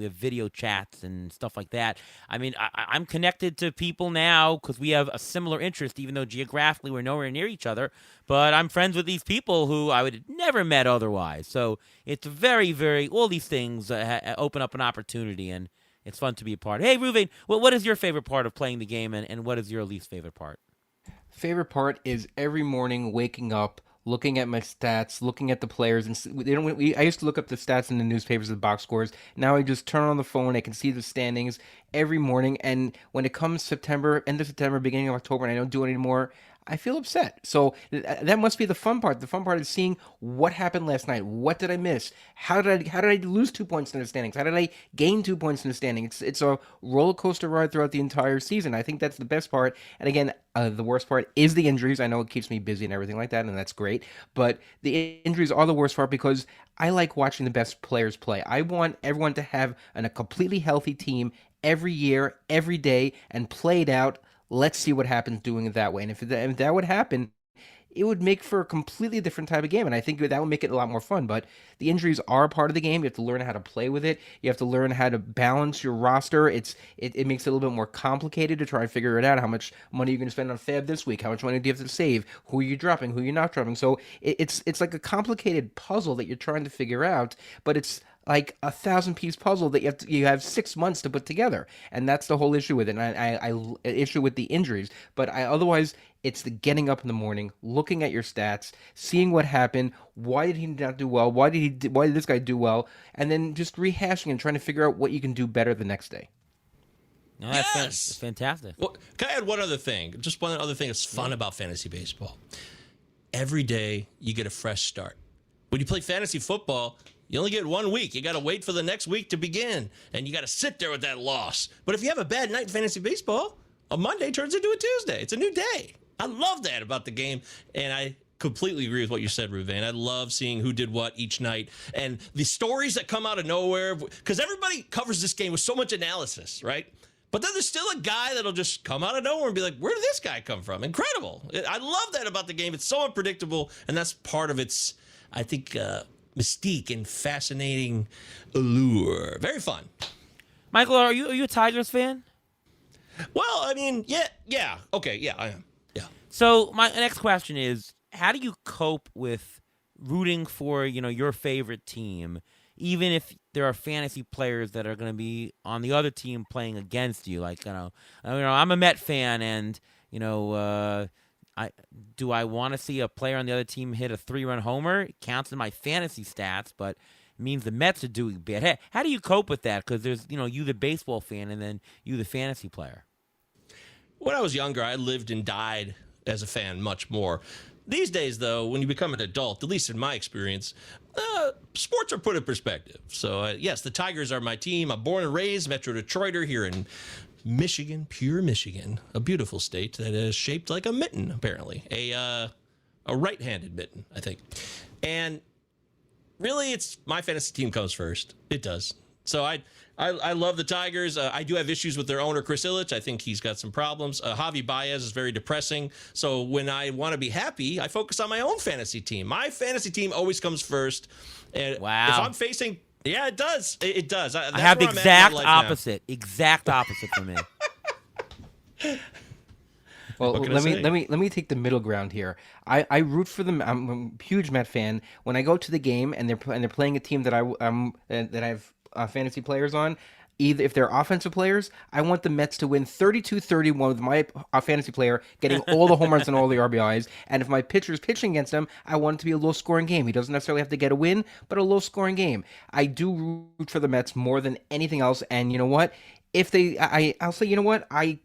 have video chats and stuff like that. I mean, I'm connected to people now because we have a similar interest, even though geographically we're nowhere near each other. But I'm friends with these people who I would have never met otherwise. So it's very, very, all these things open up an opportunity, and it's fun to be a part. Hey, Ruvain, what is your favorite part of playing the game, and what is your least favorite part? Favorite part is every morning waking up, looking at my stats, looking at the players, and I used to look up the stats in the newspapers, the box scores. Now I just turn on the phone, I can see the standings every morning, and when it comes September, end of September, beginning of October, and I don't do it anymore, I feel upset. So that must be the fun part. The fun part is seeing what happened last night. What did I miss? How did I lose 2 points in the standings? How did I gain 2 points in the standings? It's a roller coaster ride throughout the entire season. I think that's the best part. And again, the worst part is the injuries. I know it keeps me busy and everything like that, and that's great. But the injuries are the worst part because I like watching the best players play. I want everyone to have a completely healthy team every year, every day, and play it out. Let's see what happens doing it that way. And if that would happen, it would make for a completely different type of game. And I think that would make it a lot more fun. But the injuries are a part of the game. You have to learn how to play with it. You have to learn how to balance your roster. It makes it a little bit more complicated to try and figure it out. How much money you're going to spend on fab this week? How much money do you have to save? Who are you dropping? Who you're not dropping? So it's like a complicated puzzle that you're trying to figure out. But it's like a 1,000-piece puzzle that you have 6 months to put together, and that's the whole issue with it. And I issue with the injuries, but otherwise it's the getting up in the morning, looking at your stats, seeing what happened, why did he not do well, why did this guy do well, and then just rehashing and trying to figure out what you can do better the next day. No, that's fantastic. Well, can I add one other thing? Just one other thing that's fun about fantasy baseball. Every day you get a fresh start. When you play fantasy football, you only get 1 week. You got to wait for the next week to begin, and you got to sit there with that loss. But if you have a bad night in fantasy baseball, a Monday turns into a Tuesday. It's a new day. I love that about the game, and I completely agree with what you said, Ruvain. I love seeing who did what each night, and the stories that come out of nowhere, because everybody covers this game with so much analysis, right? But then there's still a guy that'll just come out of nowhere and be like, where did this guy come from? Incredible. I love that about the game. It's so unpredictable, and that's part of its, I think, mystique and fascinating allure. Very fun. Michael, are you a Tigers fan? Well, I mean, yeah. Okay, yeah, I am. Yeah. So my next question is, how do you cope with rooting for, your favorite team, even if there are fantasy players that are going to be on the other team playing against you? Like, I'm a Met fan, and, do I want to see a player on the other team hit a 3-run homer? It counts in my fantasy stats, but it means the Mets are doing bad. How do you cope with that? Because there's, you the baseball fan, and then you the fantasy player. When I was younger, I lived and died as a fan much more. These days, though, when you become an adult, at least in my experience, sports are put in perspective. So, yes, the Tigers are my team. I'm born and raised Metro Detroiter here in Michigan, pure Michigan, a beautiful state that is shaped like a mitten, apparently. A right-handed mitten, I think. And really, it's my fantasy team comes first. It does. So I love the Tigers. I do have issues with their owner, Chris Ilitch. I think he's got some problems. Javi Baez is very depressing. So when I want to be happy, I focus on my own fantasy team. My fantasy team always comes first. And wow. If I'm facing... Yeah, it does. It does. I have the exact opposite. Exact opposite for me. Well, What can I let me say? let me take the middle ground here. I root for them. I'm a huge Met fan. When I go to the game and they're playing a team that that I have fantasy players on, either if they're offensive players, I want the Mets to win 32-31 with my fantasy player getting all the home runs and all the RBIs. And if my pitcher is pitching against them, I want it to be a low scoring game. He doesn't necessarily have to get a win, but a low scoring game. I do root for the Mets more than anything else. And you know what? If they, I'll say, you know what? I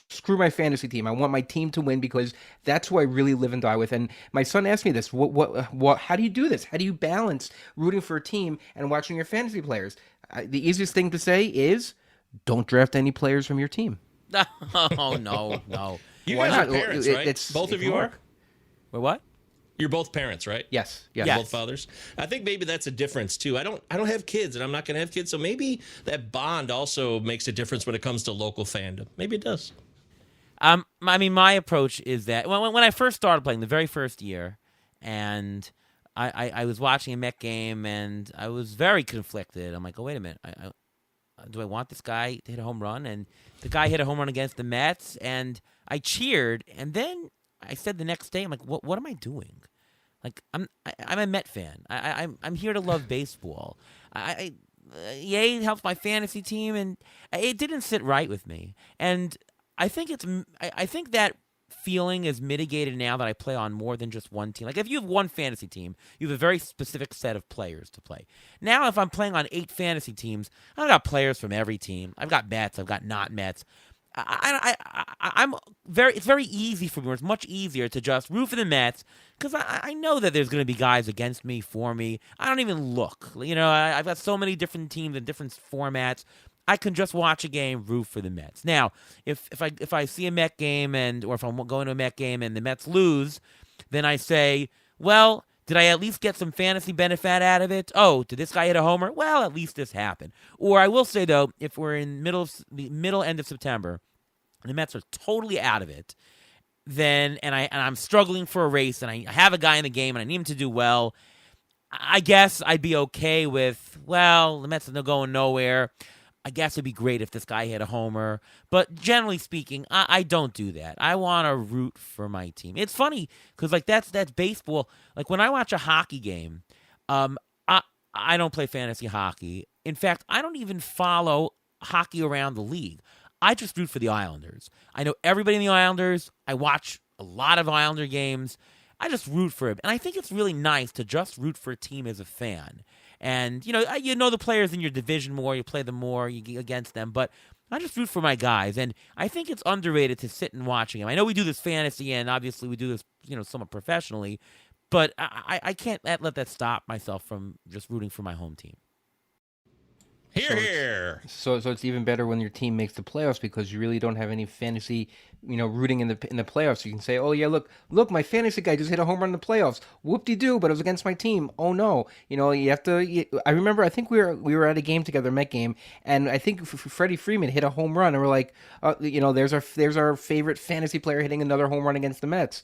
screw my fantasy team. I want my team to win because that's who I really live and die with. And my son asked me this: what? How do you do this? How do you balance rooting for a team and watching your fantasy players? The easiest thing to say is don't draft any players from your team. Oh no, no. You Why guys not? are parents, right? Both it of can you are. work. Wait, what? You're both parents, right? Yes. Yes. Yes. Both fathers. I think maybe that's a difference too. I don't have kids, and I'm not going to have kids, so maybe that bond also makes a difference when it comes to local fandom. Maybe it does. I mean, my approach is that when I first started playing, the very first year, and I was watching a Met game, and I was very conflicted. I'm like, oh, wait a minute. Do I want this guy to hit a home run? And the guy hit a home run against the Mets, and I cheered. And then I said the next day, I'm like, what am I doing? Like, I'm a Met fan. I'm here to love baseball. Yay helps my fantasy team, and it didn't sit right with me. And I think I think that feeling is mitigated now that I play on more than just one team. Like if you have one fantasy team, you have a very specific set of players to play. Now if I'm playing on 8 fantasy teams, I've got players from every team. I've got Mets, I've got not Mets. It's very easy for me, or it's much easier to just root for the Mets because I know that there's going to be guys against me, for me. I don't even look. You know, I've got so many different teams and different formats. I can just watch a game, root for the Mets. Now, if I see a Met game or if I'm going to a Met game and the Mets lose, then I say, well, did I at least get some fantasy benefit out of it? Oh, did this guy hit a homer? Well, at least this happened. Or I will say though, if we're in the middle end of September, and the Mets are totally out of it, then and I'm struggling for a race, and I have a guy in the game, and I need him to do well. I guess I'd be okay with, well, the Mets are going nowhere. I guess it'd be great if this guy hit a homer. But generally speaking, I don't do that. I want to root for my team. It's funny because like that's baseball. Like when I watch a hockey game, I don't play fantasy hockey. In fact, I don't even follow hockey around the league. I just root for the Islanders. I know everybody in the Islanders. I watch a lot of Islander games. I just root for it. And I think it's really nice to just root for a team as a fan. And, you know the players in your division more, you play them more, you get against them, but I just root for my guys. And I think it's underrated to sit and watching them. I know we do this fantasy, and obviously we do this, somewhat professionally, but I can't let that stop myself from just rooting for my home team. Here. So it's even better when your team makes the playoffs because you really don't have any fantasy, rooting in the playoffs. You can say, oh yeah, look, my fantasy guy just hit a home run in the playoffs. Whoop-de-doo, but it was against my team. Oh no, you have to. I remember, I think we were at a game together, Met game, and I think Freddie Freeman hit a home run, and we're like, there's our favorite fantasy player hitting another home run against the Mets.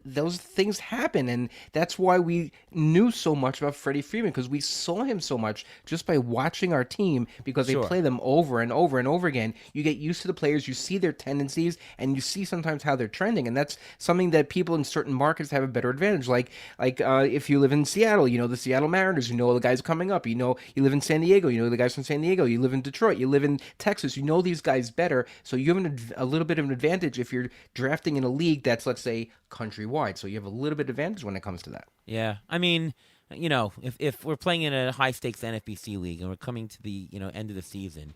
Those things happen, and that's why we knew so much about Freddie Freeman because we saw him so much just by watching our team because they play them over and over and over again. You get used to the players, you see their tendencies, and you see sometimes how they're trending, and that's something that people in certain markets have a better advantage. Like if you live in Seattle, the Seattle Mariners, the guys coming up. You live in San Diego, the guys from San Diego. You live in Detroit, you live in Texas, these guys better, so you have a little bit of an advantage if you're drafting in a league that's, let's say, countrywide. So you have a little bit of advantage when it comes to that. Yeah, I mean, if we're playing in a high stakes NFBC league and we're coming to the end of the season,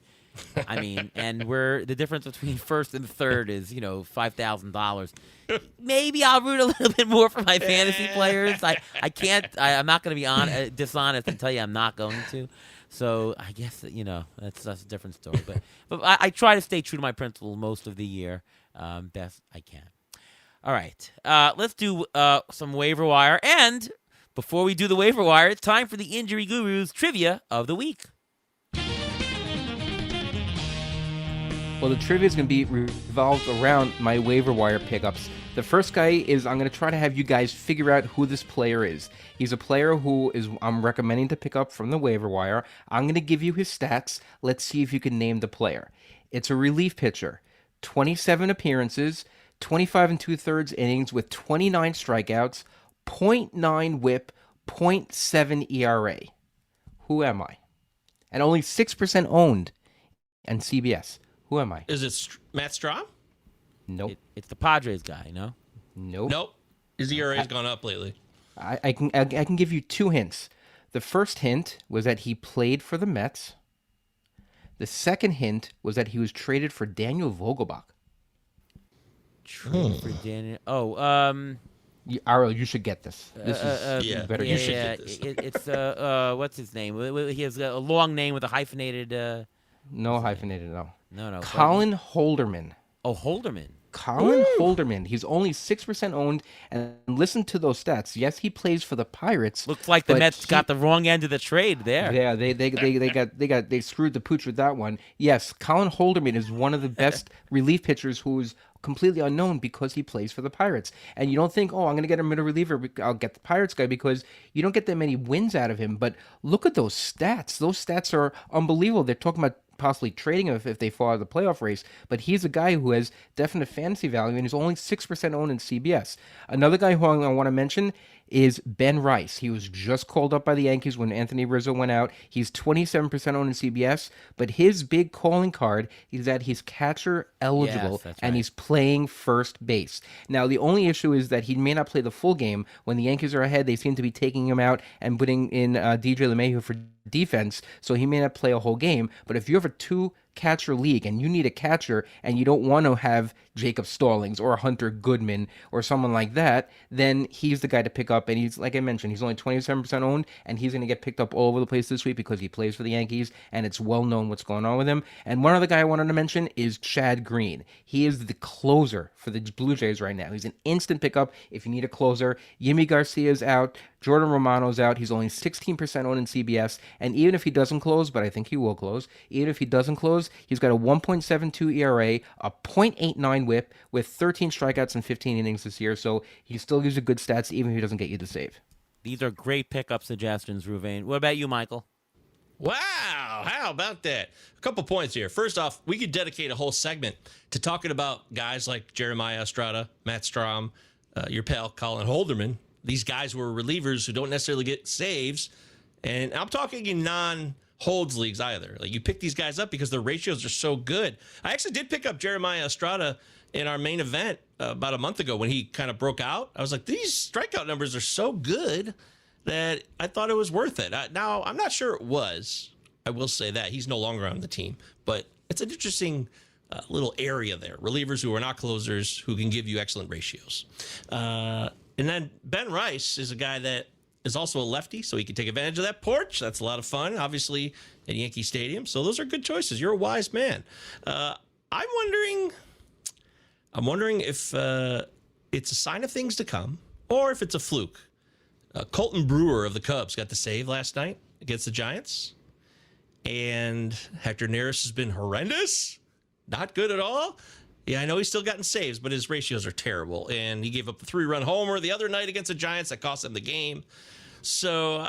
I mean, and the difference between first and third is $5,000. Maybe I'll root a little bit more for my fantasy players. I'm not going to be dishonest and tell you I'm not going to. So I guess that's a different story. But I try to stay true to my principle most of the year, best I can. All right, let's do some waiver wire. And before we do the waiver wire, it's time for the Injury Guru's Trivia of the Week. Well, the trivia is going to be revolved around my waiver wire pickups. The first guy is I'm going to try to have you guys figure out who this player is. He's a player who I'm recommending to pick up from the waiver wire. I'm going to give you his stats. Let's see if you can name the player. It's a relief pitcher. 27 appearances, 25 and 2/3 innings with 29 strikeouts, .9 WHIP, .7 ERA. Who am I? And only 6% owned and CBS. Who am I? Is it Matt Strahm? Nope. It's the Padres guy, no? Nope. Nope. His ERA's gone up lately. I can give you 2 hints. The first hint was that he played for the Mets. The second hint was that he was traded for Daniel Vogelbach. Trade for Daniel. Oh, Ariel, you should get this. This is yeah. better. You You should should. get this. It's what's his name? He has a long name with a hyphenated. No hyphenated, no. No. Colin Holderman. Oh, Holderman. Colin Holderman. He's only 6% owned, and listen to those stats. Yes, he plays for the Pirates. Looks like the but Mets got the wrong end of the trade there. Yeah, they screwed the pooch with that one. Yes, Colin Holderman is one of the best relief pitchers who is completely unknown because he plays for the Pirates. And you don't think, oh, I'm going to get a middle reliever. I'll get the Pirates guy because you don't get that many wins out of him. But look at those stats. Those stats are unbelievable. They're talking about possibly trading him if they fall out of the playoff race. But he's a guy who has definite fantasy value and is only 6% owned in CBS. Another guy who I want to mention is Ben Rice. He was just called up by the Yankees when Anthony Rizzo went out. He's 27% owned in CBS, but his big calling card is that he's catcher eligible Yes, that's and right. he's playing first base. Now, the only issue is that he may not play the full game. When the Yankees are ahead, they seem to be taking him out and putting in DJ LeMahieu for defense, so he may not play a whole game. But if you have a two-catcher league and you need a catcher and you don't want to have Jacob Stallings or Hunter Goodman or someone like that, then he's the guy to pick up. And he's, like I mentioned, he's only 27% owned, and he's going to get picked up all over the place this week because he plays for the Yankees, and it's well known what's going on with him. And one other guy I wanted to mention is Chad Green. He is the closer for the Blue Jays right now. He's an instant pickup if you need a closer. Yimi Garcia's out. Jordan Romano's out. He's only 16% owned in CBS. And even if he doesn't close, but I think he will close, even if he doesn't close, he's got a 1.72 ERA, a .89 whip with 13 strikeouts and 15 innings this year. So he still gives you good stats even if he doesn't get you the save. These are great pickup suggestions, Ruvain. What about you, Michael? Wow, how about that? A couple points here. First off, we could dedicate a whole segment to talking about guys like Jeremiah Estrada, Matt Strahm, your pal Colin Holderman. These guys were relievers who don't necessarily get saves. And I'm talking in non-holds leagues either. Like, you pick these guys up because their ratios are so good. I actually did pick up Jeremiah Estrada in our main event about a month ago when he kind of broke out. I was like, these strikeout numbers are so good that I thought it was worth it. Now, I'm not sure it was. I will say that. He's no longer on the team. But it's an interesting little area there. Relievers who are not closers who can give you excellent ratios. And then Ben Rice is a guy that is also a lefty, so he can take advantage of that porch. That's a lot of fun, obviously, at Yankee Stadium. So those are good choices. You're a wise man. I'm wondering if it's a sign of things to come or if it's a fluke. Colton Brewer of the Cubs got the save last night against the Giants. And Hector Neris has been horrendous. Not good at all. Yeah, I know he's still gotten saves, but his ratios are terrible. And he gave up a 3-run homer the other night against the Giants that cost him the game. So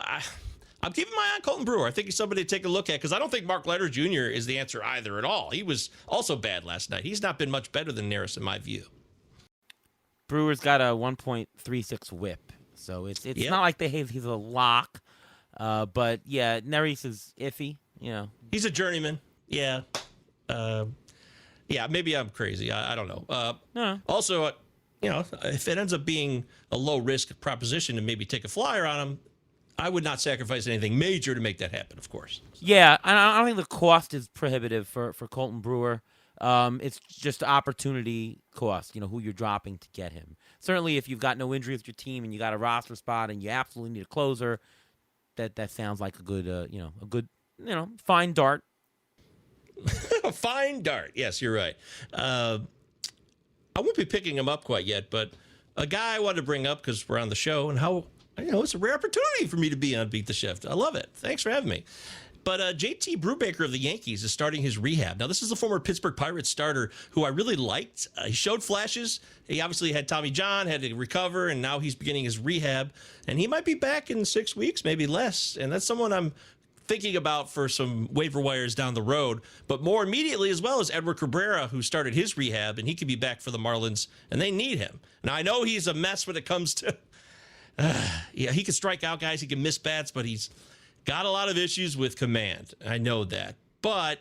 I'm keeping my eye on Colton Brewer. I think he's somebody to take a look at because I don't think Mark Leiter Jr. is the answer either at all. He was also bad last night. He's not been much better than Neris in my view. Brewer's got a 1.36 whip, so it's Yep. not like he's a lock. But yeah, Neris is iffy. You know, He's a journeyman. Yeah. Yeah, maybe I'm crazy. I don't know. No. Also, if it ends up being a low-risk proposition to maybe take a flyer on him, I would not sacrifice anything major to make that happen, of course. Yeah, I don't think the cost is prohibitive for Colton Brewer. It's just opportunity cost, who you're dropping to get him. Certainly, if you've got no injuries with your team and you got a roster spot and you absolutely need a closer, that sounds like a good, fine dart. A fine dart. Yes, you're right. I won't be picking him up quite yet, but a guy I wanted to bring up because we're on the show and how, it's a rare opportunity for me to be on Beat the Shift. I love it. Thanks for having me. But JT Brubaker of the Yankees is starting his rehab. Now, this is a former Pittsburgh Pirates starter who I really liked. He showed flashes. He obviously had Tommy John, had to recover, and now he's beginning his rehab. And he might be back in 6 weeks, maybe less. And that's someone I'm thinking about for some waiver wires down the road, but more immediately as well as Edward Cabrera, who started his rehab, and he could be back for the Marlins, and they need him. Now, I know he's a mess when it comes to, he can strike out guys, he can miss bats, but he's got a lot of issues with command. I know that. But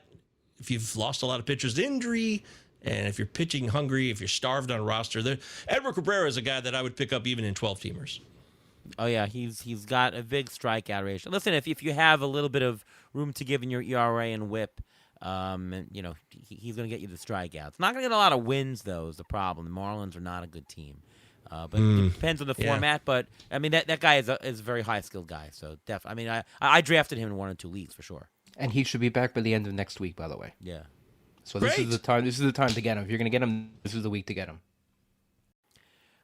if you've lost a lot of pitchers to injury, and if you're pitching hungry, if you're starved on a roster, Edward Cabrera is a guy that I would pick up even in 12-teamers. Oh yeah, he's got a big strikeout ratio. Listen, if you have a little bit of room to give in your ERA and WHIP, and, he's going to get you the strikeouts. Not going to get a lot of wins though. Is the problem? The Marlins are not a good team, but it depends on the format. But I mean that guy is a very high skilled guy. So definitely, I mean I drafted him in 1 or 2 leagues for sure. And he should be back by the end of next week, by the way. Yeah. So this is the time. This is the time to get him. If you're going to get him, this is the week to get him.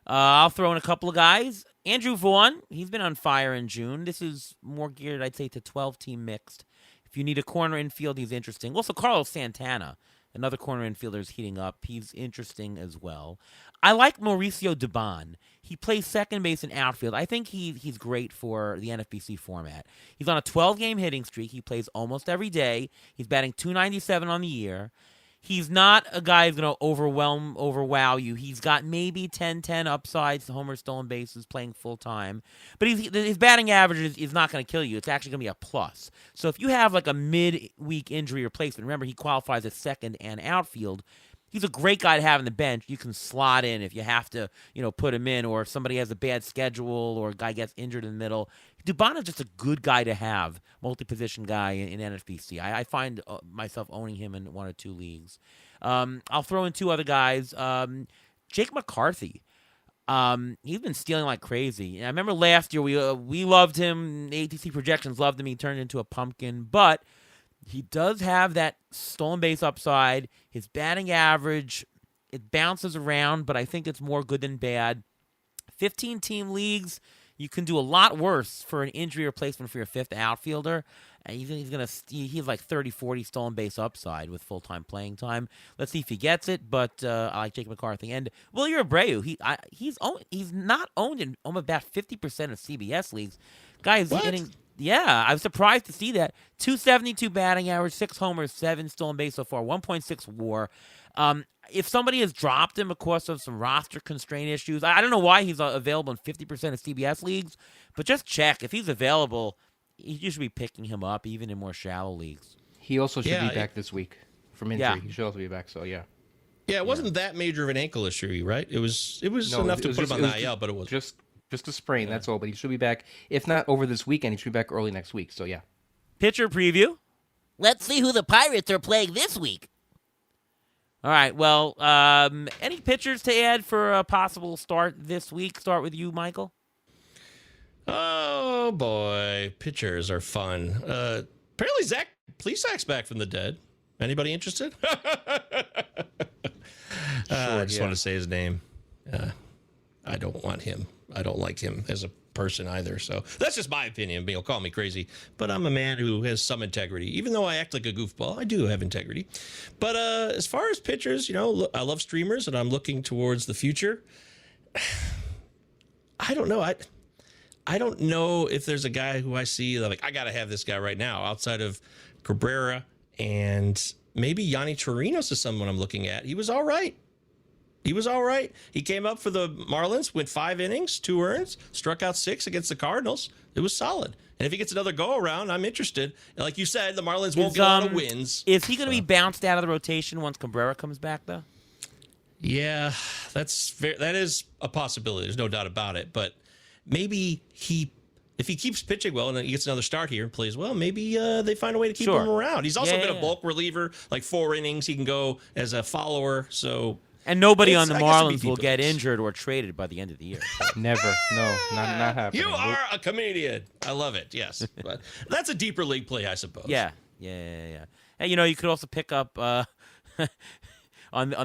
I'll throw in a couple of guys. Andrew Vaughn, he's been on fire in June. This is more geared, I'd say, to 12-team mixed. If you need a corner infield, he's interesting. Also, Carlos Santana, another corner infielder, is heating up. He's interesting as well. I like Mauricio Dubon. He plays second base and outfield. I think he's great for the NFBC format. He's on a 12-game hitting streak. He plays almost every day. He's batting .297 on the year. He's not a guy who's going to overwow you. He's got maybe 10-10 upsides, homers, stolen bases, playing full-time. But his batting average is not going to kill you. It's actually going to be a plus. So if you have like a mid-week injury replacement, remember he qualifies as second and outfield, he's a great guy to have on the bench. You can slot in if you have to, put him in, or if somebody has a bad schedule or a guy gets injured in the middle. Dubon is just a good guy to have, multi-position guy in NFBC. I find myself owning him in 1 or 2 leagues. I'll throw in 2 other guys. Jake McCarthy. He's been stealing like crazy. I remember last year we loved him. ATC projections loved him. He turned into a pumpkin, but he does have that stolen base upside. His batting average, it bounces around, but I think it's more good than bad. 15-team leagues, you can do a lot worse for an injury replacement for your 5th outfielder. And he's like 30-40 stolen base upside with full-time playing time. Let's see if he gets it, but I like Jake McCarthy. And Wilyer Abreu, he's not owned in about 50% of CBS leagues. Guy is getting... Yeah, I was surprised to see that. 272 batting average, 6 homers, 7 stolen base so far, 1.6 WAR. If somebody has dropped him because of some roster constraint issues, I don't know why he's available in 50% of CBS leagues, but just check. If he's available, you should be picking him up, even in more shallow leagues. He also should be back this week from injury. Yeah. He should also be back, so yeah. Yeah, it wasn't that major of an ankle issue, right? It was enough to put him on the IL, but it was just a sprain, that's all. But he should be back, if not over this weekend, he should be back early next week. So, yeah. Pitcher preview. Let's see who the Pirates are playing this week. All right, well, any pitchers to add for a possible start this week? Start with you, Michael. Oh, boy. Pitchers are fun. Apparently, Zach Plesac's back from the dead. Anybody interested? I just want to say his name. I don't want him. I don't like him as a person either. So that's just my opinion. You'll call me crazy, but I'm a man who has some integrity. Even though I act like a goofball, I do have integrity. But as far as pitchers, I love streamers, and I'm looking towards the future. I don't know. I don't know if there's a guy who I see like I got to have this guy right now outside of Cabrera, and maybe Yanni Chirinos is someone I'm looking at. He was all right. He came up for the Marlins, went 5 innings, 2 earns, struck out 6 against the Cardinals. It was solid. And if he gets another go-around, I'm interested. And like you said, the Marlins won't get a lot of wins. Is he going to be bounced out of the rotation once Cabrera comes back, though? Yeah, that is a possibility. There's no doubt about it. But maybe if he keeps pitching well and then he gets another start here and plays well, maybe they find a way to keep him around. He's also been a bulk reliever, like 4 innings. He can go as a follower, so... And nobody on the Marlins will get injured or traded by the end of the year. Never. No, not happening. You are a comedian. I love it. Yes. But that's a deeper league play, I suppose. Yeah. And, you could also pick up on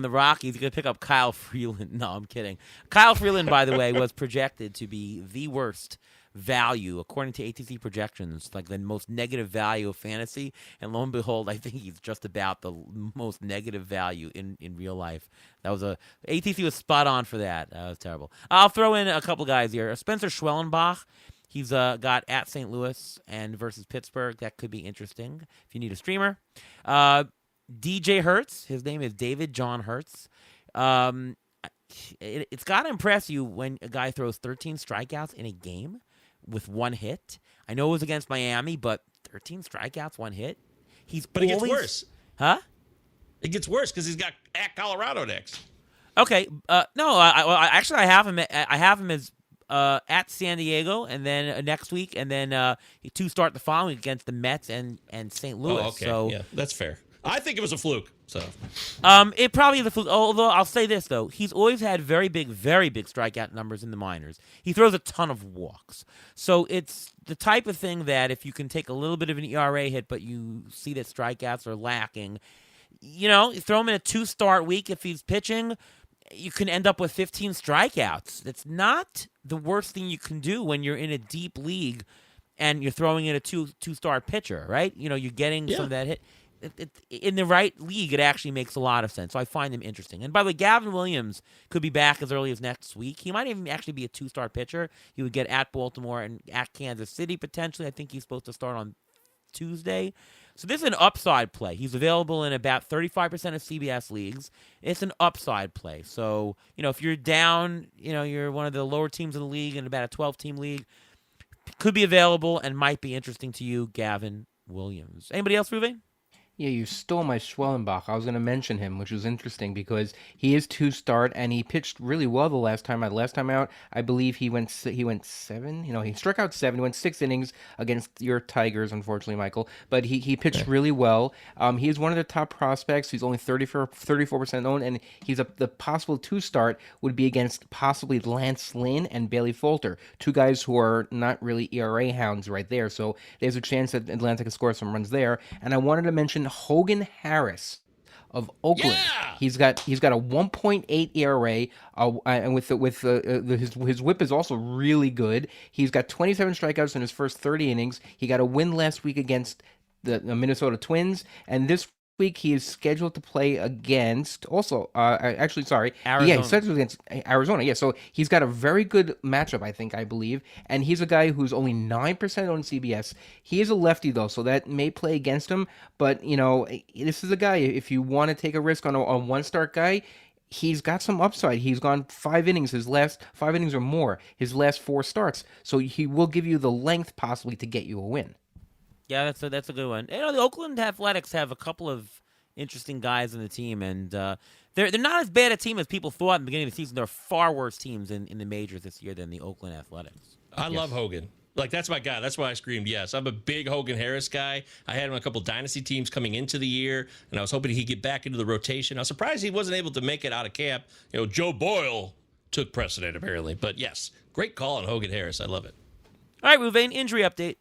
the Rockies, you could pick up Kyle Freeland. No, I'm kidding. Kyle Freeland, by the way, was projected to be the worst value according to ATC projections, like the most negative value of fantasy, and lo and behold, I think he's just about the most negative value in real life. ATC was spot on for that. That was terrible. I'll throw in a couple guys here. Spencer Schwellenbach, He's got at St. Louis and versus Pittsburgh. That could be interesting if you need a streamer. DJ Hertz. His name is David John Hertz. Um, it's got to impress you when a guy throws 13 strikeouts in a game with one hit. I know it was against Miami, but 13 strikeouts, one hit. But it gets worse. Huh? It gets worse because he's got at Colorado next. Okay. No. Actually, I have him. I have him as at San Diego, and then next week, and then two start the following week against the Mets and St. Louis. Oh, okay. So yeah, that's fair. I think it was a fluke. So, it probably is a fluke. Although I'll say this though, he's always had very big strikeout numbers in the minors. He throws a ton of walks, so it's the type of thing that if you can take a little bit of an ERA hit, but you see that strikeouts are lacking, you throw him in a 2-start week if he's pitching. You can end up with 15 strikeouts. It's not the worst thing you can do when you're in a deep league and you're throwing in a two-star pitcher, right? You're getting some of that hit. In the right league, it actually makes a lot of sense. So I find him interesting. And by the way, Gavin Williams could be back as early as next week. He might even actually be a 2-star pitcher. He would get at Baltimore and at Kansas City potentially. I think he's supposed to start on Tuesday. So this is an upside play. He's available in about 35% of CBS leagues. It's an upside play. So, if you're down, you're one of the lower teams in the league in about a 12-team league, could be available and might be interesting to you, Gavin Williams. Anybody else, Ruvain? Yeah, you stole my Schwellenbach. I was going to mention him, which was interesting because he is 2-start and he pitched really well the last time out. Last time out, I believe he went 7. He struck out 7. He went 6 innings against your Tigers, unfortunately, Michael. But he pitched really well. He is one of the top prospects. He's only 34% owned, and the possible 2-start would be against possibly Lance Lynn and Bailey Falter, two guys who are not really ERA hounds right there. So there's a chance that Atlanta can score some runs there. And I wanted to mention Hogan Harris of Oakland. Yeah! He's got a 1.8 ERA, and his WHIP is also really good. He's got 27 strikeouts in his first 30 innings. He got a win last week against the Minnesota Twins, and this week he is scheduled to play against Arizona. Yeah, he's scheduled against Arizona. Yeah, so he's got a very good matchup, I believe, and he's a guy who's only 9% on CBS. He is a lefty though, so that may play against him, but this is a guy, if you want to take a risk on a 1-start guy, he's got some upside. He's gone 5 innings, his last 5 innings or more, his last 4 starts, so he will give you the length possibly to get you a win. Yeah, that's a good one. The Oakland Athletics have a couple of interesting guys in the team, and they're not as bad a team as people thought in the beginning of the season. There are far worse teams in the majors this year than the Oakland Athletics. I love Hogan. That's my guy. That's why I screamed yes. I'm a big Hogan Harris guy. I had him on a couple dynasty teams coming into the year, and I was hoping he'd get back into the rotation. I was surprised he wasn't able to make it out of camp. Joe Boyle took precedent apparently, but yes, great call on Hogan Harris. I love it. All right, Ruvain, injury update.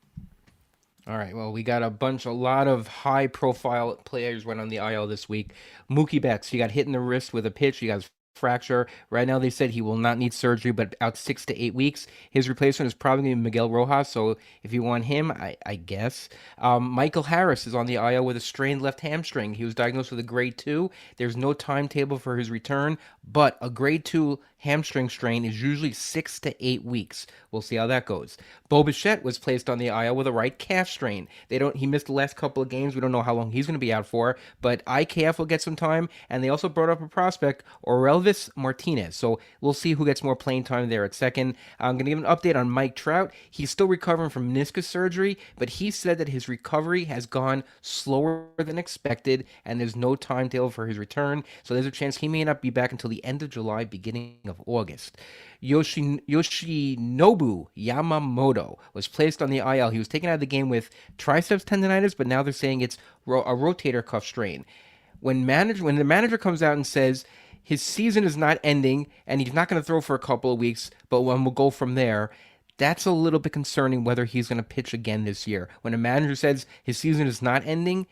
All right, well, we got a lot of high-profile players went on the IL this week. Mookie Betts, he got hit in the wrist with a pitch. He got his fracture. Right now they said he will not need surgery, but out 6 to 8 weeks. His replacement is probably going to be Miguel Rojas, so if you want him, I guess. Michael Harris is on the IL with a strained left hamstring. He was diagnosed with a grade 2. There's no timetable for his return, but a grade 2 hamstring strain is usually 6 to 8 weeks. We'll see how that goes. Bo Bichette was placed on the IL with a right calf strain. He missed the last couple of games. We don't know how long he's going to be out for, but IKF will get some time, and they also brought up a prospect, Orelvis Martinez. So we'll see who gets more playing time there at second. I'm going to give an update on Mike Trout. He's still recovering from meniscus surgery, but he said that his recovery has gone slower than expected, and there's no timetable for his return. So there's a chance he may not be back until the end of July, beginning of August. Yoshinobu Yamamoto was placed on the IL. He was taken out of the game with triceps tendonitis, but now they're saying it's a rotator cuff strain. When the manager comes out and says his season is not ending and he's not going to throw for a couple of weeks, but we'll go from there, that's a little bit concerning whether he's going to pitch again this year. When a manager says his season is not ending,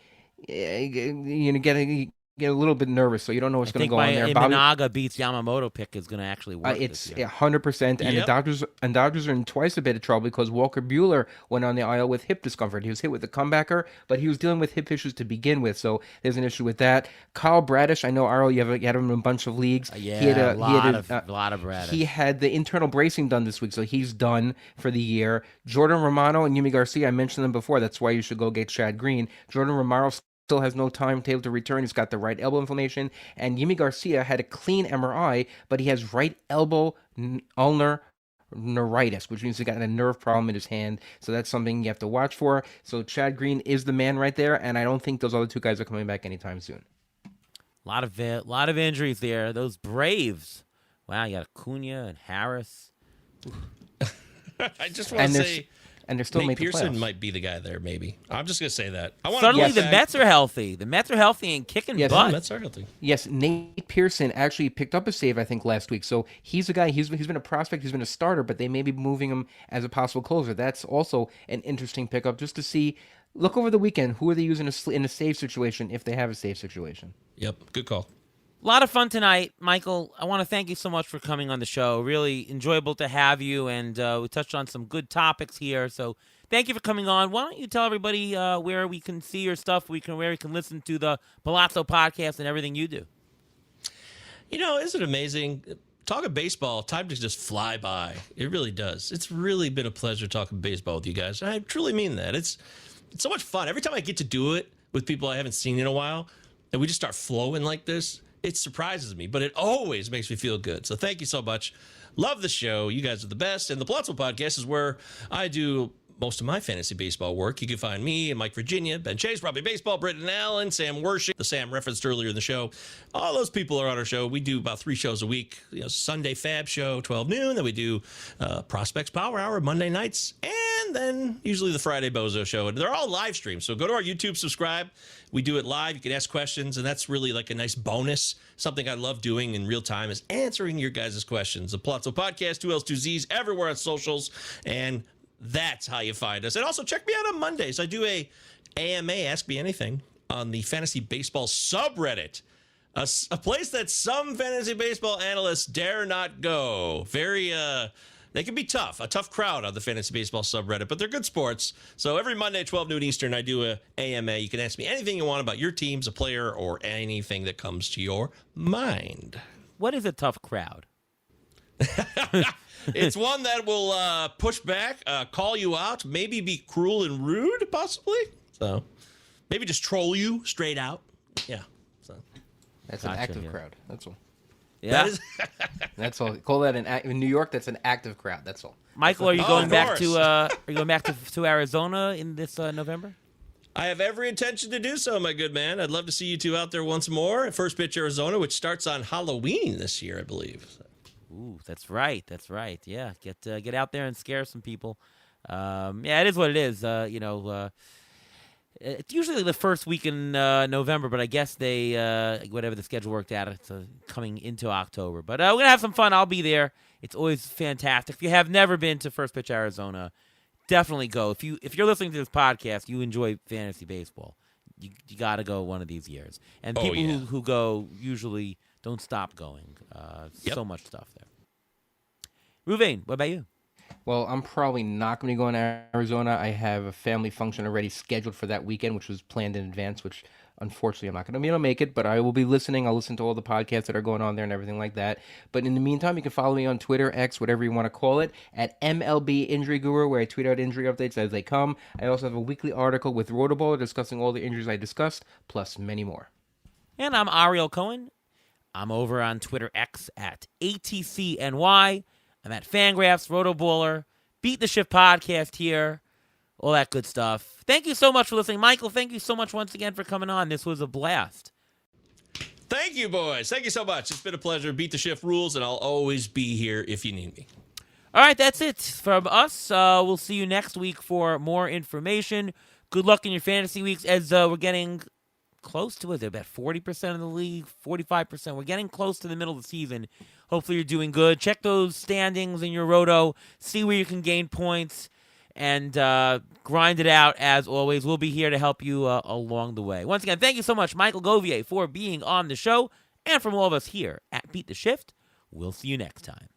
get a little bit nervous, so you don't know what's I going to think go my on there. Imanaga beats Yamamoto pick is going to actually work It's this year. 100%, and Yep. the Dodgers are in twice a bit of trouble because Walker Buehler went on the IL with hip discomfort. He was hit with a comebacker, but he was dealing with hip issues to begin with, so there's an issue with that. Kyle Bradish, I know Arlo, you had him in a bunch of leagues. Yeah, a lot of Bradish. He had the internal bracing done this week, so he's done for the year. Jordan Romano and Yimi Garcia, I mentioned them before. That's why you should go get Chad Green. Jordan Romano still has no timetable to return. He's got the right elbow inflammation. And Yimi Garcia had a clean MRI, but he has right elbow ulnar neuritis, which means he got a nerve problem in his hand. So that's something you have to watch for. So Chad Green is the man right there, and I don't think those other two guys are coming back anytime soon. A lot of injuries there. Those Braves. Wow, you got Acuna and Harris. I just want to say, and they're still Nate making Pearson playoffs. might be the guy there. Maybe I'm just gonna say that. I want Suddenly Yes. the Mets are healthy. The Mets are healthy and kicking Yes. butt. That's our thing. Yes, Nate Pearson actually picked up a save, I think, last week. So he's a guy, he's been a prospect, he's been a starter, but they may be moving him as a possible closer. That's also an interesting pickup just to see. Look over the weekend, who are they using in a save situation if they have a save situation? Yep, good call. A lot of fun tonight, Michael. I want to thank you so much for coming on the show. Really enjoyable to have you, and we touched on some good topics here. So thank you for coming on. Why don't you tell everybody where we can see your stuff, where we can listen to the Palazzo podcast and everything you do? You know, isn't it amazing? Talking baseball, time to just fly by. It really does. It's really been a pleasure talking baseball with you guys. I truly mean that. It's so much fun. Every time I get to do it with people I haven't seen in a while, and we just start flowing like this, it surprises me, but it always makes me feel good. So thank you so much. Love the show. You guys are the best. And the Palazzo Podcast is where I do most of my fantasy baseball work. You can find me and Mike Virginia, Ben Chase, Robbie Baseball, Britton Allen, Sam Worship, the Sam referenced earlier in the show. All those people are on our show. We do about 3 shows a week. You know, Sunday Fab Show, 12 noon. Then we do Prospects Power Hour Monday nights. And then usually the Friday Bozo Show. And they're all live streams. So go to our YouTube, subscribe. We do it live. You can ask questions. And that's really like a nice bonus. Something I love doing in real time is answering your guys' questions. The Palazzo Podcast, 2 L's, 2 Z's, everywhere on socials. And that's how you find us. And also check me out on Mondays. I do a AMA, Ask Me Anything, on the Fantasy Baseball subreddit. A place that some fantasy baseball analysts dare not go. They can be tough, a tough crowd on the Fantasy Baseball subreddit, but they're good sports. So every Monday, 12 noon Eastern, I do a AMA. You can ask me anything you want about your teams, a player, or anything that comes to your mind. What is a tough crowd? It's one that will push back, call you out, maybe be cruel and rude, possibly. So maybe just troll you straight out. Yeah. So That's Gotcha, an active yeah. crowd. That's all. Yeah. that is. That's all. Call that in New York. That's an active crowd. That's all. Michael, are you Oh, going of back course. to are you going back to Arizona in this November? I have every intention to do so, my good man. I'd love to see you two out there once more at First Pitch Arizona, which starts on Halloween this year, I believe. So. Ooh, that's right. That's right. Yeah, get out there and scare some people. Yeah, it is what it is. It's usually the first week in November, but I guess they whatever the schedule worked out, it's coming into October. But we're gonna have some fun. I'll be there. It's always fantastic. If you have never been to First Pitch Arizona, definitely go. If you're listening to this podcast, you enjoy fantasy baseball, you got to go one of these years. And people who go usually don't stop going. Yep. So much stuff there. Ruvain, what about you? Well, I'm probably not going to be going to Arizona. I have a family function already scheduled for that weekend, which was planned in advance, which unfortunately I'm not going to be able to make it, but I will be listening. I'll listen to all the podcasts that are going on there and everything like that. But in the meantime, you can follow me on Twitter, X, whatever you want to call it, at MLB Injury Guru, where I tweet out injury updates as they come. I also have a weekly article with Rotoballer discussing all the injuries I discussed, plus many more. And I'm Ariel Cohen. I'm over on Twitter X at ATCNY. I'm at Fangraphs, Rotoballer, Beat the Shift Podcast here, all that good stuff. Thank you so much for listening. Michael, thank you so much once again for coming on. This was a blast. Thank you, boys. Thank you so much. It's been a pleasure. Beat the Shift rules, and I'll always be here if you need me. All right, that's it from us. We'll see you next week for more information. Good luck in your fantasy weeks as we're getting close to it. They're about 40% of the league, 45%. We're getting close to the middle of the season. Hopefully you're doing good. Check those standings in your roto. See where you can gain points. and grind it out as always. We'll be here to help you along the way. Once again, thank you so much, Michael Govier, for being on the show. And from all of us here at Beat the Shift, we'll see you next time.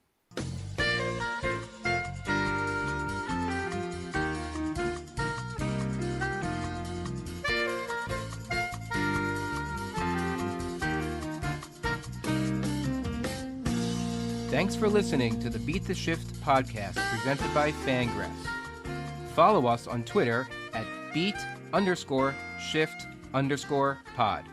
Thanks for listening to the Beat the Shift podcast presented by Fangraphs. Follow us on Twitter at beat_shift_pod.